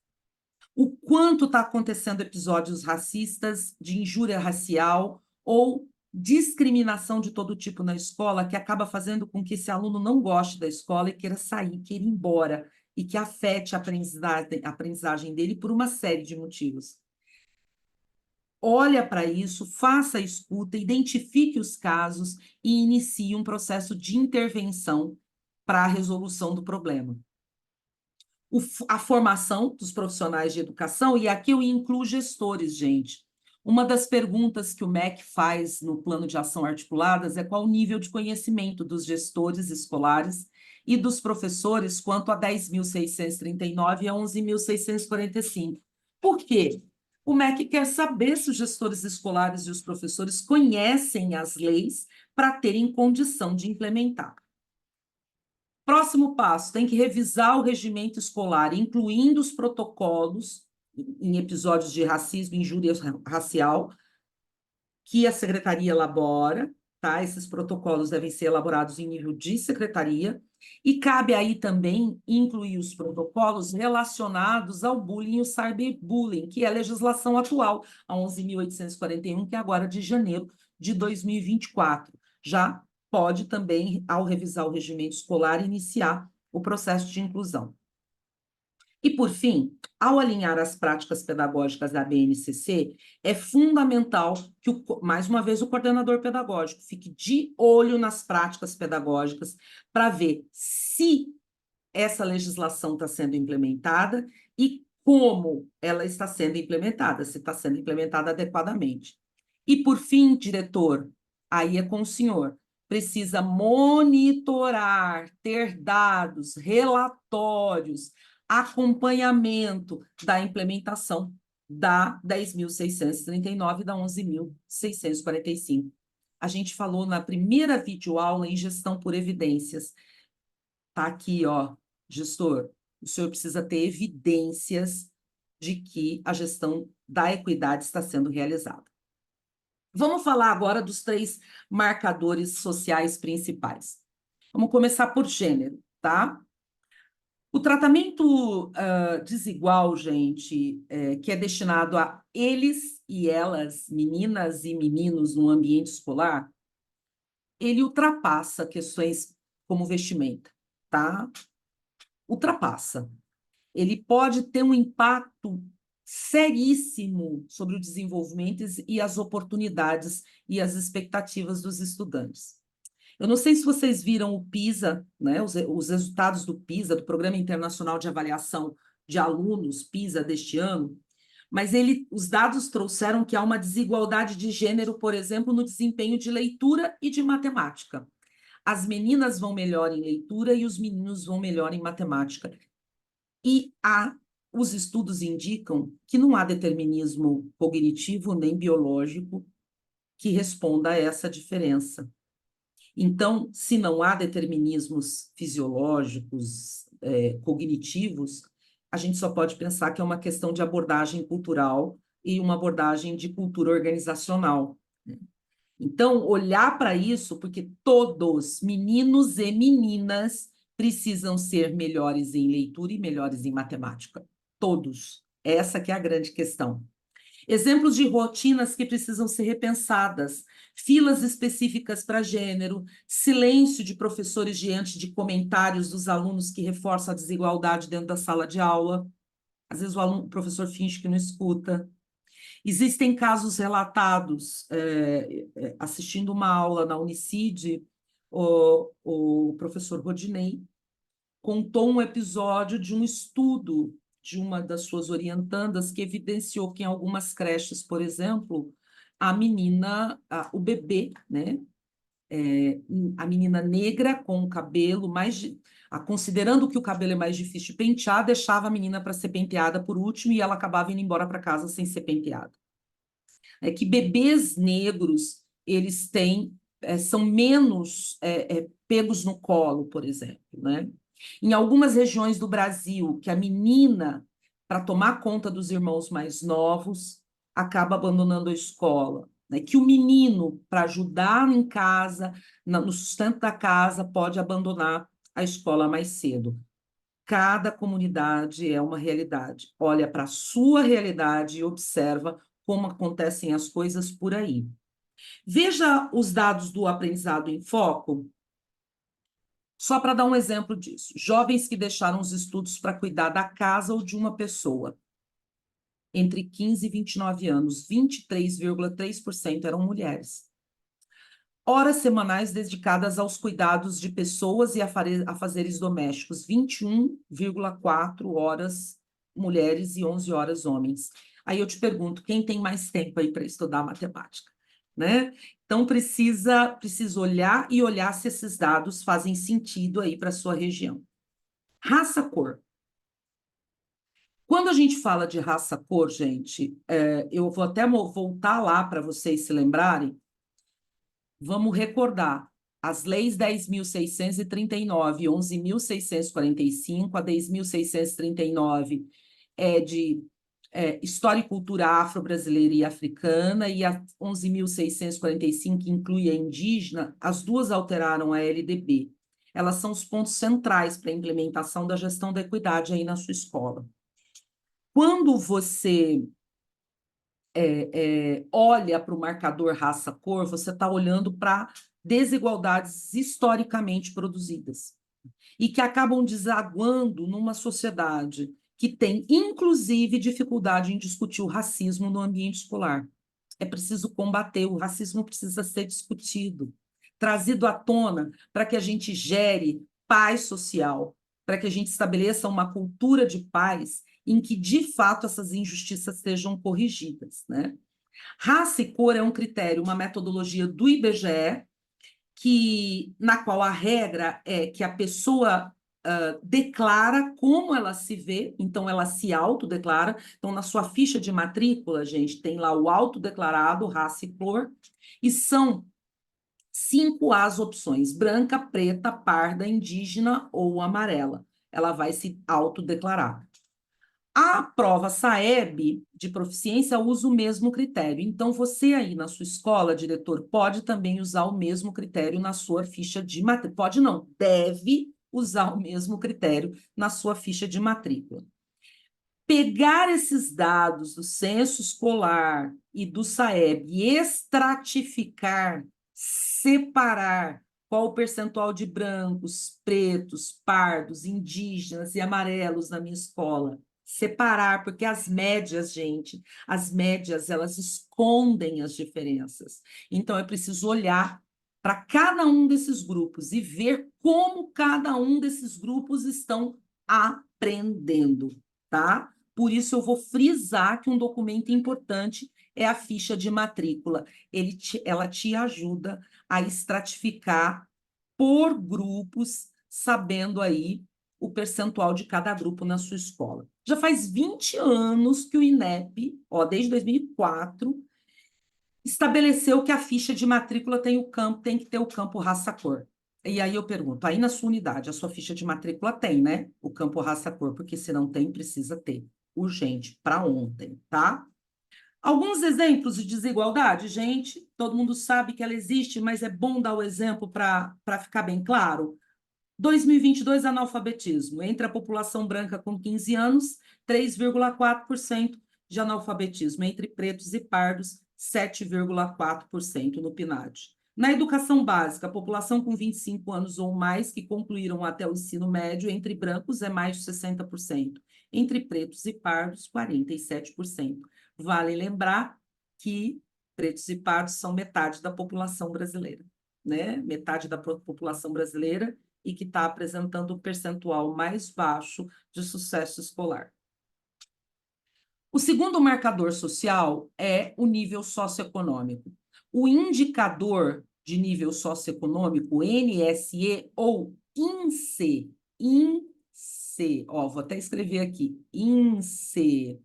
O quanto está acontecendo episódios racistas, de injúria racial ou discriminação de todo tipo na escola, que acaba fazendo com que esse aluno não goste da escola e queira sair, queira ir embora, e que afete a aprendizagem dele por uma série de motivos. Olha para isso, faça a escuta, identifique os casos e inicie um processo de intervenção para a resolução do problema. A formação dos profissionais de educação, e aqui eu incluo gestores, gente. Uma das perguntas que o MEC faz no Plano de Ação Articuladas é qual o nível de conhecimento dos gestores escolares e dos professores quanto a 10.639 e a 11.645. Por quê? O MEC quer saber se os gestores escolares e os professores conhecem as leis para terem condição de implementar. Próximo passo, tem que revisar o regimento escolar, incluindo os protocolos em episódios de racismo e injúria racial, que a secretaria elabora, tá? Esses protocolos devem ser elaborados em nível de secretaria, e cabe aí também incluir os protocolos relacionados ao bullying e o cyberbullying, que é a legislação atual, a 11.841, que é agora de janeiro de 2024. Já pode também, ao revisar o regimento escolar, iniciar o processo de inclusão. E, por fim, ao alinhar as práticas pedagógicas da BNCC, é fundamental que, mais uma vez, o coordenador pedagógico fique de olho nas práticas pedagógicas para ver se essa legislação está sendo implementada e como ela está sendo implementada, se está sendo implementada adequadamente. E, por fim, diretor, aí é com o senhor, precisa monitorar, ter dados, relatórios, acompanhamento da implementação da 10.639 e da 11.645. A gente falou na primeira videoaula em gestão por evidências. Está aqui, ó, gestor, o senhor precisa ter evidências de que a gestão da equidade está sendo realizada. Vamos falar agora dos 3 marcadores sociais principais. Vamos começar por gênero, tá? O tratamento desigual, gente, que é destinado a eles e elas, meninas e meninos no ambiente escolar, ele ultrapassa questões como vestimenta, tá? Ultrapassa. Ele pode ter um impacto seríssimo sobre o desenvolvimento e as oportunidades e as expectativas dos estudantes. Eu não sei se vocês viram o PISA, né, os resultados do PISA, do Programa Internacional de Avaliação de Alunos, PISA, deste ano, mas os dados trouxeram que há uma desigualdade de gênero, por exemplo, no desempenho de leitura e de matemática. As meninas vão melhor em leitura e os meninos vão melhor em matemática. E os estudos indicam que não há determinismo cognitivo nem biológico que responda a essa diferença. Então, se não há determinismos fisiológicos, cognitivos, a gente só pode pensar que é uma questão de abordagem cultural e uma abordagem de cultura organizacional. Então, olhar para isso, porque todos, meninos e meninas, precisam ser melhores em leitura e melhores em matemática. Todos. Essa que é a grande questão. Exemplos de rotinas que precisam ser repensadas, filas específicas para gênero, silêncio de professores diante de comentários dos alunos que reforçam a desigualdade dentro da sala de aula. Às vezes o professor finge que não escuta. Existem casos relatados, assistindo uma aula na Unicid, o professor Rodinei contou um episódio de um estudo de uma das suas orientandas que evidenciou que em algumas creches, por exemplo, a menina, o bebê, né? A menina negra com o cabelo considerando que o cabelo é mais difícil de pentear, deixava a menina para ser penteada por último e ela acabava indo embora para casa sem ser penteada. É que bebês negros, eles são menos pegos no colo, por exemplo, né? Em algumas regiões do Brasil, que a menina, para tomar conta dos irmãos mais novos, acaba abandonando a escola, né? Que o menino, para ajudar em casa, no sustento da casa, pode abandonar a escola mais cedo. Cada comunidade é uma realidade. Olha para a sua realidade e observa como acontecem as coisas por aí. Veja os dados do aprendizado em foco, só para dar um exemplo disso. Jovens que deixaram os estudos para cuidar da casa ou de uma pessoa. Entre 15 e 29 anos, 23,3% eram mulheres. Horas semanais dedicadas aos cuidados de pessoas e afazeres domésticos, 21,4 horas mulheres e 11 horas homens. Aí eu te pergunto, quem tem mais tempo aí para estudar matemática, né? Então precisa olhar e olhar se esses dados fazem sentido aí para a sua região. Raça-cor. Quando a gente fala de raça-cor, gente, eu vou até voltar lá para vocês se lembrarem. Vamos recordar as leis 10.639 e 11.645, a 10.639 é de História e Cultura Afro-Brasileira e Africana, e a 11.645 inclui a indígena, as duas alteraram a LDB. Elas são os pontos centrais para a implementação da gestão da equidade aí na sua escola. Quando você olha para o marcador raça-cor, você está olhando para desigualdades historicamente produzidas e que acabam desaguando numa sociedade que tem, inclusive, dificuldade em discutir o racismo no ambiente escolar. É preciso combater, o racismo precisa ser discutido, trazido à tona para que a gente gere paz social, para que a gente estabeleça uma cultura de paz em que, de fato, essas injustiças sejam corrigidas, né? Raça e cor é um critério, uma metodologia do IBGE, na qual a regra é que a pessoa declara como ela se vê, então ela se autodeclara. Então, na sua ficha de matrícula, gente, tem lá o autodeclarado, raça e cor, e são 5 as opções: branca, preta, parda, indígena ou amarela. Ela vai se autodeclarar. A prova SAEB de proficiência usa o mesmo critério. Então, você aí na sua escola, diretor, pode também usar o mesmo critério na sua ficha de matrícula. Pode não, deve usar o mesmo critério na sua ficha de matrícula. Pegar esses dados do censo escolar e do SAEB e estratificar, separar qual o percentual de brancos, pretos, pardos, indígenas e amarelos na minha escola. Separar, porque as médias, gente, as médias, elas escondem as diferenças. Então, é preciso olhar para cada um desses grupos e ver como cada um desses grupos estão aprendendo, tá? Por isso, eu vou frisar que um documento importante é a ficha de matrícula. Ela te ajuda a estratificar por grupos, sabendo aí o percentual de cada grupo na sua escola. Já faz 20 anos que o INEP, desde 2004, estabeleceu que a ficha de matrícula tem que ter o campo raça-cor. E aí eu pergunto, aí na sua unidade, a sua ficha de matrícula tem, né? O campo raça-cor, porque se não tem, precisa ter. Urgente, para ontem, tá? Alguns exemplos de desigualdade, gente, todo mundo sabe que ela existe, mas é bom dar o exemplo para ficar bem claro. 2022, analfabetismo. Entre a população branca com 15 anos, 3,4% de analfabetismo. Entre pretos e pardos, 7,4% no PNAD. Na educação básica, a população com 25 anos ou mais que concluíram até o ensino médio, entre brancos é mais de 60%. Entre pretos e pardos, 47%. Vale lembrar que pretos e pardos são metade da população brasileira, né? Metade da população brasileira e que está apresentando o percentual mais baixo de sucesso escolar. O segundo marcador social é o nível socioeconômico. O indicador de nível socioeconômico, NSE ou INSEE, vou até escrever aqui, INSEE,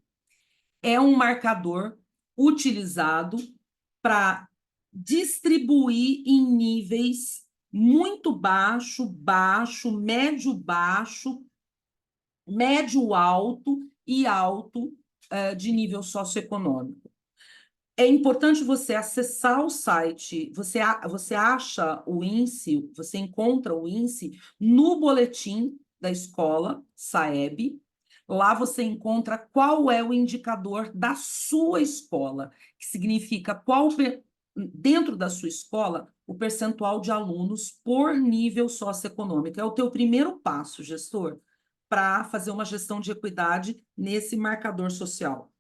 é um marcador utilizado para distribuir em níveis muito baixo, baixo, médio alto e alto de nível socioeconômico. É importante você acessar o site, você acha o índice, você encontra o índice no boletim da escola, SAEB. Lá você encontra qual é o indicador da sua escola, que significa dentro da sua escola, o percentual de alunos por nível socioeconômico. É o teu primeiro passo, gestor, para fazer uma gestão de equidade nesse marcador social.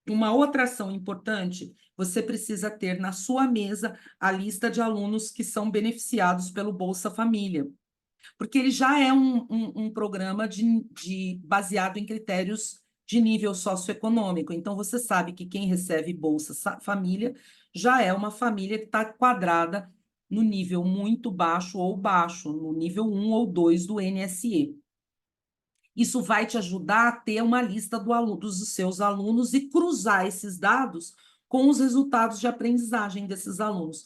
Uma outra ação importante, você precisa ter na sua mesa a lista de alunos que são beneficiados pelo Bolsa Família, porque ele já é um programa baseado em critérios de nível socioeconômico. Então, você sabe que quem recebe Bolsa Família já é uma família que está quadrada no nível muito baixo ou baixo, no nível 1 ou 2 do NSE. Isso vai te ajudar a ter uma lista dos seus alunos e cruzar esses dados com os resultados de aprendizagem desses alunos.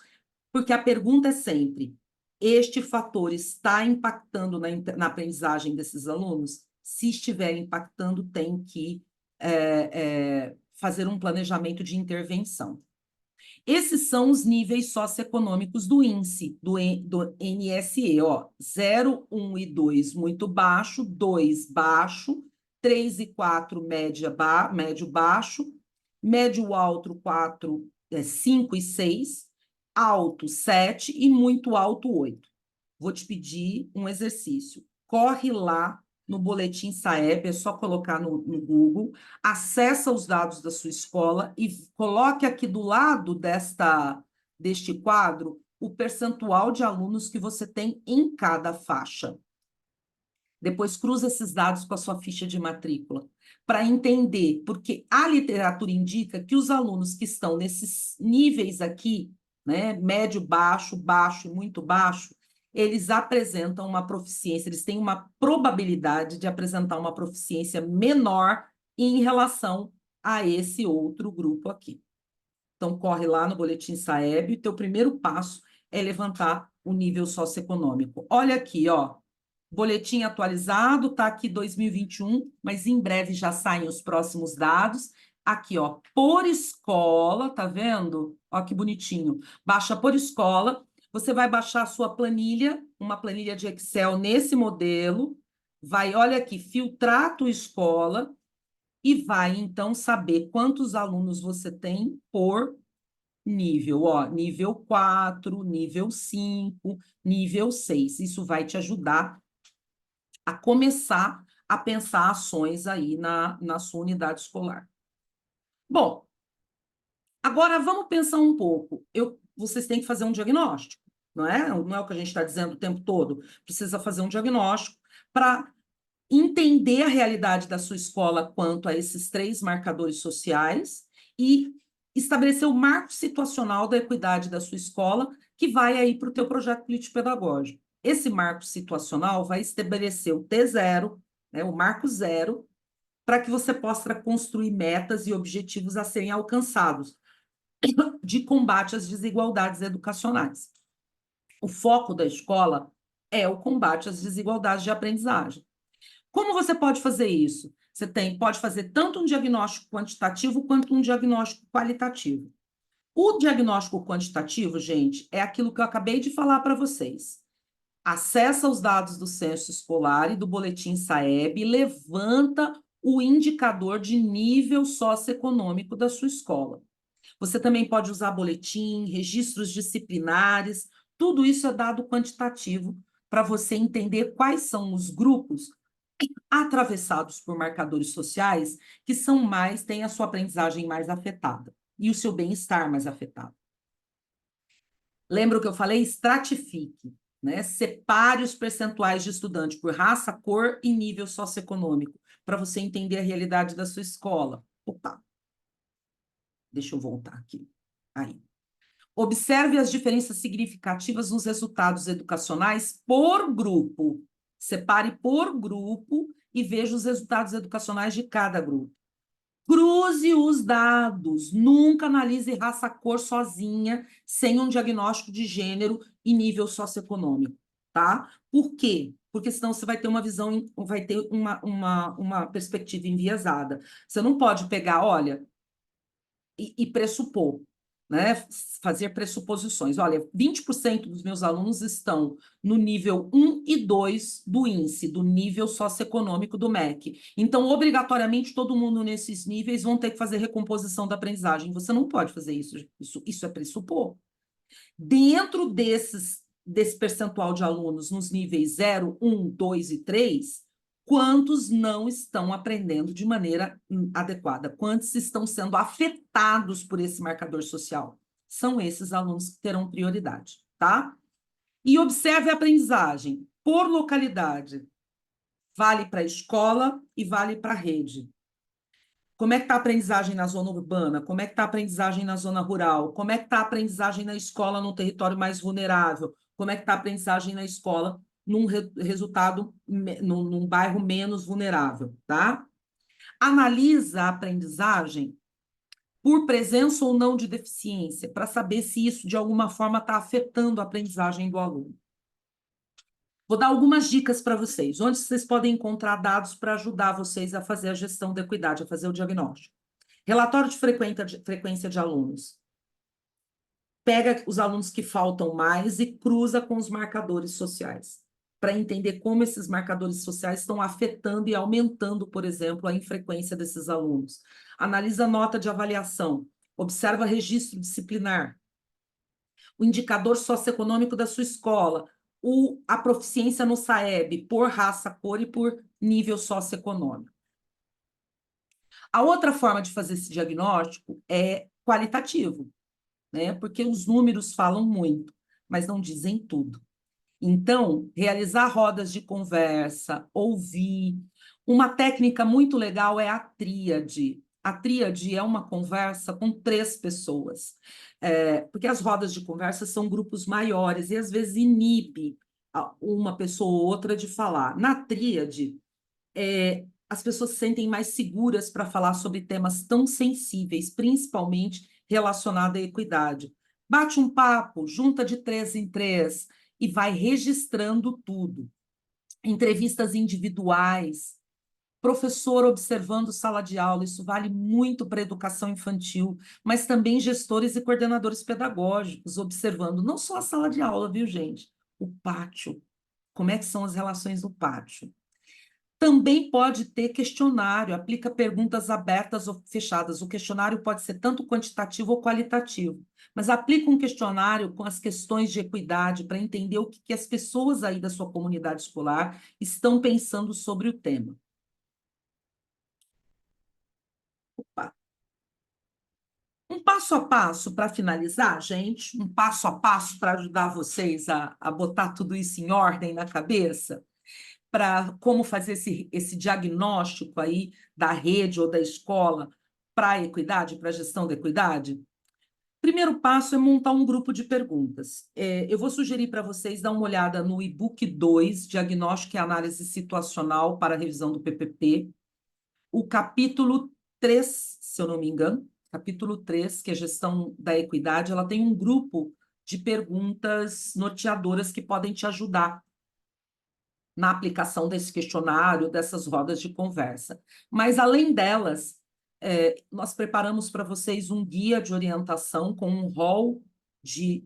Porque a pergunta é sempre: este fator está impactando na aprendizagem desses alunos? Se estiver impactando, tem que fazer um planejamento de intervenção. Esses são os níveis socioeconômicos do índice, do NSE, 0, 1 e 2, muito baixo, 2, baixo, 3 e 4, médio baixo, médio alto, 4, 5 e 6, alto 7 e muito alto 8. Vou te pedir um exercício. Corre lá no Boletim Saeb, é só colocar no Google, acessa os dados da sua escola e coloque aqui do lado deste quadro o percentual de alunos que você tem em cada faixa. Depois cruza esses dados com a sua ficha de matrícula, para entender, porque a literatura indica que os alunos que estão nesses níveis aqui, né, médio, baixo, baixo e muito baixo, eles apresentam uma proficiência, eles têm uma probabilidade de apresentar uma proficiência menor em relação a esse outro grupo aqui. Então, corre lá no Boletim Saeb, o teu primeiro passo é levantar o nível socioeconômico. Olha aqui, ó, boletim atualizado, está aqui 2021, mas em breve já saem os próximos dados. Aqui, ó, por escola, tá vendo? Ó, que bonitinho. Baixa por escola. Você vai baixar a sua planilha, uma planilha de Excel nesse modelo. Vai, olha aqui, filtrar a tua escola e vai, então, saber quantos alunos você tem por nível. Ó, nível 4, nível 5, nível 6. Isso vai te ajudar a começar a pensar ações aí na sua unidade escolar. Bom, agora vamos pensar um pouco. Vocês têm que fazer um diagnóstico, não é? Não é o que a gente está dizendo o tempo todo. Precisa fazer um diagnóstico para entender a realidade da sua escola quanto a esses 3 marcadores sociais e estabelecer o marco situacional da equidade da sua escola, que vai aí para o teu projeto político-pedagógico. Esse marco situacional vai estabelecer o T0, né, o marco zero, para que você possa construir metas e objetivos a serem alcançados de combate às desigualdades educacionais. O foco da escola é o combate às desigualdades de aprendizagem. Como você pode fazer isso? Você pode fazer tanto um diagnóstico quantitativo quanto um diagnóstico qualitativo. O diagnóstico quantitativo, gente, é aquilo que eu acabei de falar para vocês. Acessa os dados do censo escolar e do boletim Saeb e levanta o indicador de nível socioeconômico da sua escola. Você também pode usar boletim, registros disciplinares, tudo isso é dado quantitativo para você entender quais são os grupos atravessados por marcadores sociais que têm a sua aprendizagem mais afetada e o seu bem-estar mais afetado. Lembra o que eu falei? Estratifique, né? Separe os percentuais de estudante por raça, cor e nível socioeconômico, para você entender a realidade da sua escola. Opa, deixa eu voltar aqui. Aí. Observe as diferenças significativas nos resultados educacionais por grupo. Separe por grupo e veja os resultados educacionais de cada grupo. Cruze os dados, nunca analise raça-cor sozinha, sem um diagnóstico de gênero e nível socioeconômico, tá? Por quê? Porque senão você vai ter uma visão, vai ter uma perspectiva enviesada. Você não pode pegar, olha, e pressupor, né? Fazer pressuposições. Olha, 20% dos meus alunos estão no nível 1 e 2 do índice, do nível socioeconômico do MEC. Então, obrigatoriamente, todo mundo nesses níveis vão ter que fazer recomposição da aprendizagem. Você não pode fazer isso. Isso é pressupor. Dentro desse percentual de alunos nos níveis 0, 1, 2 e 3, quantos não estão aprendendo de maneira adequada? Quantos estão sendo afetados por esse marcador social? São esses alunos que terão prioridade, tá? E observe a aprendizagem por localidade. Vale para a escola e vale para a rede. Como é que está a aprendizagem na zona urbana? Como é que está a aprendizagem na zona rural? Como é que está a aprendizagem na escola num território mais vulnerável? Como é que está a aprendizagem na escola num bairro menos vulnerável, tá? Analisa a aprendizagem por presença ou não de deficiência, para saber se isso de alguma forma está afetando a aprendizagem do aluno. Vou dar algumas dicas para vocês, onde vocês podem encontrar dados para ajudar vocês a fazer a gestão da equidade, a fazer o diagnóstico. Relatório de frequência de alunos. Pega os alunos que faltam mais e cruza com os marcadores sociais, para entender como esses marcadores sociais estão afetando e aumentando, por exemplo, a infrequência desses alunos. Analisa a nota de avaliação, observa registro disciplinar. o indicador socioeconômico da sua escola, a proficiência no SAEB por raça, cor e por nível socioeconômico. A outra forma de fazer esse diagnóstico é qualitativo, né? Porque os números falam muito, mas não dizem tudo. Então, realizar rodas de conversa, ouvir. Uma técnica muito legal é a tríade. A tríade é uma conversa com 3 pessoas, porque as rodas de conversa são grupos maiores e às vezes inibe uma pessoa ou outra de falar. Na tríade, as pessoas se sentem mais seguras para falar sobre temas tão sensíveis, principalmente relacionados à equidade. Bate um papo, junta de 3 em 3 e vai registrando tudo. Entrevistas individuais, professor observando sala de aula, isso vale muito para a educação infantil, mas também gestores e coordenadores pedagógicos observando não só a sala de aula, viu, gente? O pátio. Como é que são as relações no pátio? Também pode ter questionário, aplica perguntas abertas ou fechadas. O questionário pode ser tanto quantitativo ou qualitativo, mas aplica um questionário com as questões de equidade para entender o que as pessoas aí da sua comunidade escolar estão pensando sobre o tema. Opa. Um passo a passo para finalizar, gente, um passo a passo para ajudar vocês a botar tudo isso em ordem na cabeça, para como fazer esse diagnóstico aí da rede ou da escola para a equidade, para a gestão da equidade. Primeiro passo é montar um grupo de perguntas. Eu vou sugerir para vocês dar uma olhada no e-book 2, Diagnóstico e Análise Situacional para a Revisão do PPP, o capítulo 3, se eu não me engano, capítulo 3, que é Gestão da Equidade, ela tem um grupo de perguntas norteadoras que podem te ajudar na aplicação desse questionário, dessas rodas de conversa. Mas, além delas, nós preparamos para vocês um guia de orientação com um rol de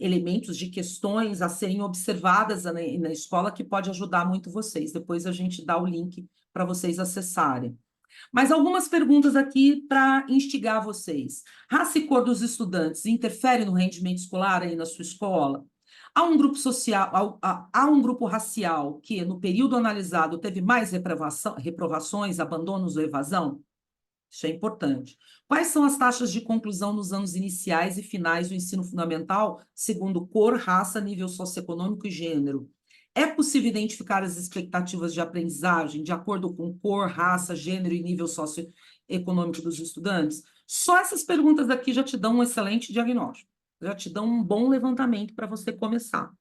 elementos, de questões a serem observadas na escola que pode ajudar muito vocês. Depois a gente dá o link para vocês acessarem. Mas algumas perguntas aqui para instigar vocês. Raça e cor dos estudantes interfere no rendimento escolar aí na sua escola? Há um grupo social, há um grupo racial que, no período analisado, teve mais reprovações, abandonos ou evasão? Isso é importante. Quais são as taxas de conclusão nos anos iniciais e finais do ensino fundamental, segundo cor, raça, nível socioeconômico e gênero? É possível identificar as expectativas de aprendizagem de acordo com cor, raça, gênero e nível socioeconômico dos estudantes? Só essas perguntas aqui já te dão um excelente diagnóstico, já te dão um bom levantamento para você começar.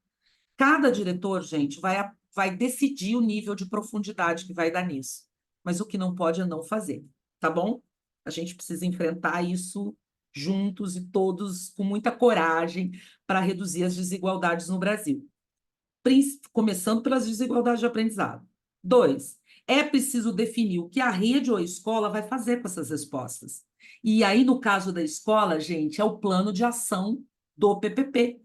Cada diretor, gente, vai decidir o nível de profundidade que vai dar nisso. Mas o que não pode é não fazer, tá bom? A gente precisa enfrentar isso juntos e todos com muita coragem para reduzir as desigualdades no Brasil. Começando pelas desigualdades de aprendizado. 2, é preciso definir o que a rede ou a escola vai fazer com essas respostas. E aí, no caso da escola, gente, é o plano de ação do PPP,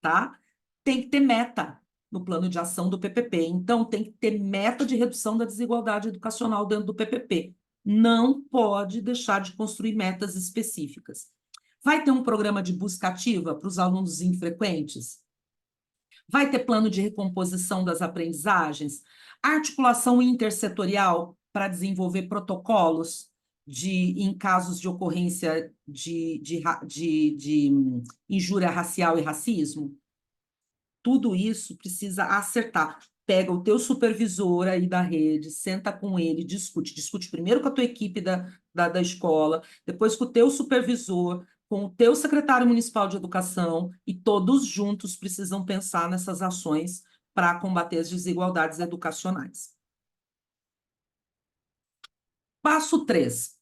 tá? Tem que ter meta no plano de ação do PPP. Então, tem que ter meta de redução da desigualdade educacional dentro do PPP. Não pode deixar de construir metas específicas. Vai ter um programa de busca ativa para os alunos infrequentes? Vai ter plano de recomposição das aprendizagens? Articulação intersetorial para desenvolver protocolos em casos de ocorrência de injúria racial e racismo? Tudo isso precisa acertar. Pega o teu supervisor aí da rede, senta com ele, discute primeiro com a tua equipe da escola, depois com o teu supervisor, com o teu secretário municipal de educação, e todos juntos precisam pensar nessas ações para combater as desigualdades educacionais. Passo 3.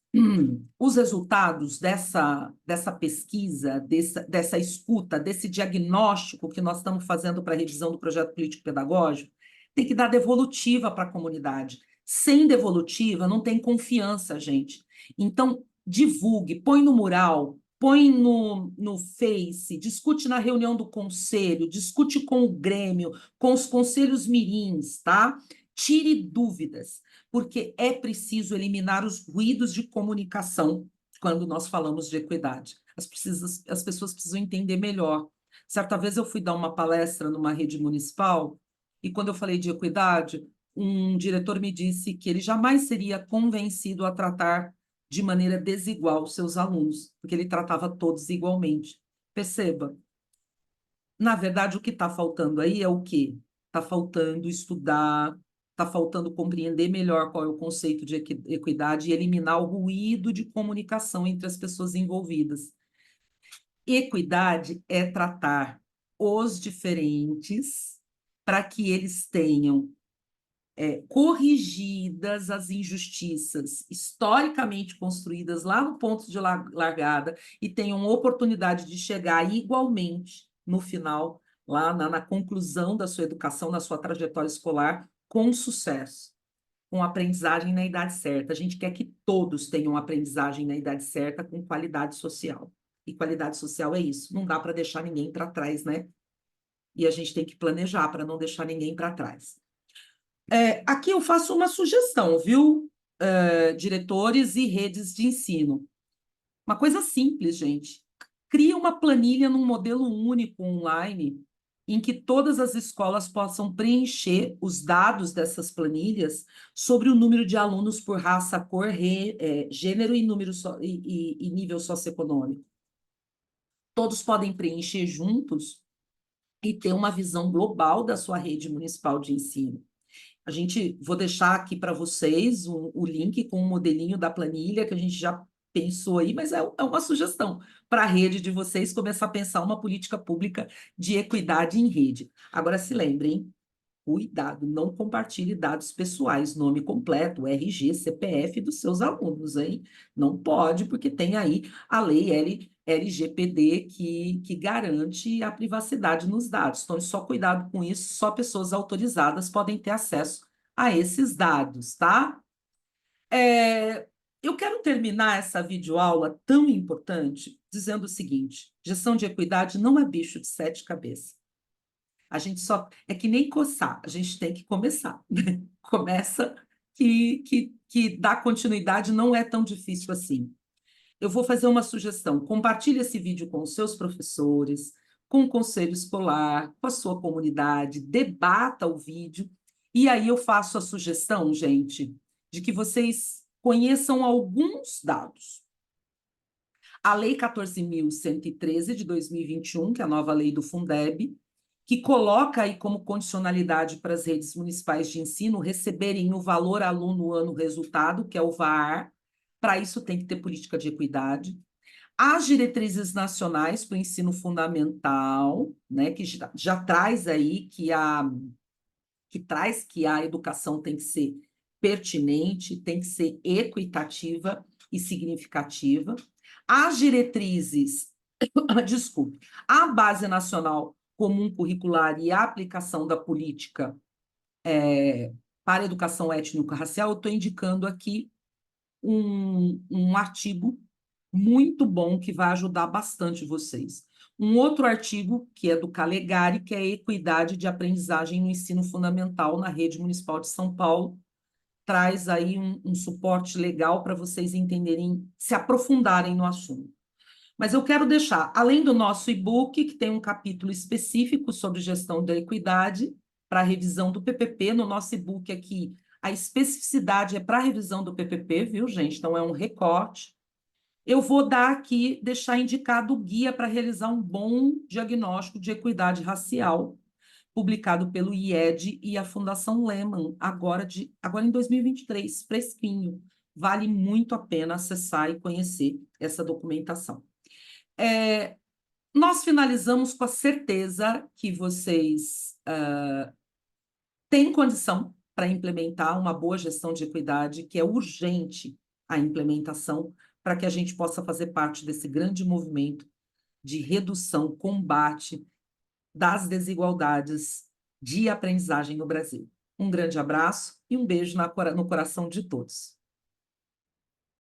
Os resultados dessa pesquisa, dessa escuta, desse diagnóstico que nós estamos fazendo para a revisão do projeto político-pedagógico, tem que dar devolutiva para a comunidade. Sem devolutiva, não tem confiança, gente. Então, divulgue, põe no mural, põe no Face, discute na reunião do conselho, discute com o Grêmio, com os conselhos mirins, tá? Tire dúvidas, porque é preciso eliminar os ruídos de comunicação quando nós falamos de equidade. as pessoas precisam entender melhor. Certa vez eu fui dar uma palestra numa rede municipal, e quando eu falei de equidade, um diretor me disse que ele jamais seria convencido a tratar de maneira desigual os seus alunos, porque ele tratava todos igualmente. Perceba, na verdade, o que está faltando aí é o quê? Está faltando estudar, está faltando compreender melhor qual é o conceito de equidade e eliminar o ruído de comunicação entre as pessoas envolvidas. Equidade é tratar os diferentes para que eles tenham corrigidas as injustiças historicamente construídas lá no ponto de largada e tenham oportunidade de chegar igualmente no final, lá na conclusão da sua educação, na sua trajetória escolar, com sucesso, com aprendizagem na idade certa. A gente quer que todos tenham aprendizagem na idade certa com qualidade social. E qualidade social é isso, não dá para deixar ninguém para trás, né? E a gente tem que planejar para não deixar ninguém para trás. Aqui eu faço uma sugestão, viu, diretores e redes de ensino. Uma coisa simples, gente. Cria uma planilha num modelo único online, em que todas as escolas possam preencher os dados dessas planilhas sobre o número de alunos por raça, cor, gênero e, e nível socioeconômico. Todos podem preencher juntos e ter uma visão global da sua rede municipal de ensino. Vou deixar aqui para vocês o link com o modelinho da planilha que a gente já pensou aí, mas é uma sugestão para a rede de vocês começar a pensar uma política pública de equidade em rede. Agora se lembrem, cuidado, não compartilhe dados pessoais, nome completo, RG, CPF dos seus alunos, hein? Não pode, porque tem aí a lei LGPD que garante a privacidade nos dados. Então, só cuidado com isso, só pessoas autorizadas podem ter acesso a esses dados, tá? Eu quero terminar essa videoaula tão importante dizendo o seguinte: gestão de equidade não é bicho de sete cabeças. A gente só... É que nem coçar, a gente tem que começar. Né? Começa que dar continuidade não é tão difícil assim. Eu vou fazer uma sugestão. Compartilhe esse vídeo com os seus professores, com o conselho escolar, com a sua comunidade, debata o vídeo. E aí eu faço a sugestão, gente, de que vocês conheçam alguns dados. A Lei 14.113 de 2021, que é a nova lei do Fundeb, que coloca aí como condicionalidade para as redes municipais de ensino receberem o valor aluno ano resultado, que é o VAR. Para isso tem que ter política de equidade. As diretrizes nacionais para o ensino fundamental, né, que já traz aí que a educação tem que ser pertinente, tem que ser equitativa e significativa. As diretrizes, desculpe, a Base Nacional Comum Curricular e a aplicação da política para a educação étnico-racial, eu estou indicando aqui um artigo muito bom que vai ajudar bastante vocês. Um outro artigo, que é do Calegari, que é a equidade de aprendizagem no ensino fundamental na rede municipal de São Paulo, traz aí um suporte legal para vocês entenderem, se aprofundarem no assunto. Mas eu quero deixar, além do nosso e-book, que tem um capítulo específico sobre gestão da equidade, para a revisão do PPP, no nosso e-book aqui, a especificidade é para a revisão do PPP, viu, gente? Então, é um recorte. Eu vou dar aqui, deixar indicado o guia para realizar um bom diagnóstico de equidade racial, publicado pelo IED e a Fundação Lehman, agora em 2023, fresquinho. Vale muito a pena acessar e conhecer essa documentação. Nós finalizamos com a certeza que vocês têm condição para implementar uma boa gestão de equidade, que é urgente a implementação, para que a gente possa fazer parte desse grande movimento de redução, combate das desigualdades de aprendizagem no Brasil. Um grande abraço e um beijo no coração de todos.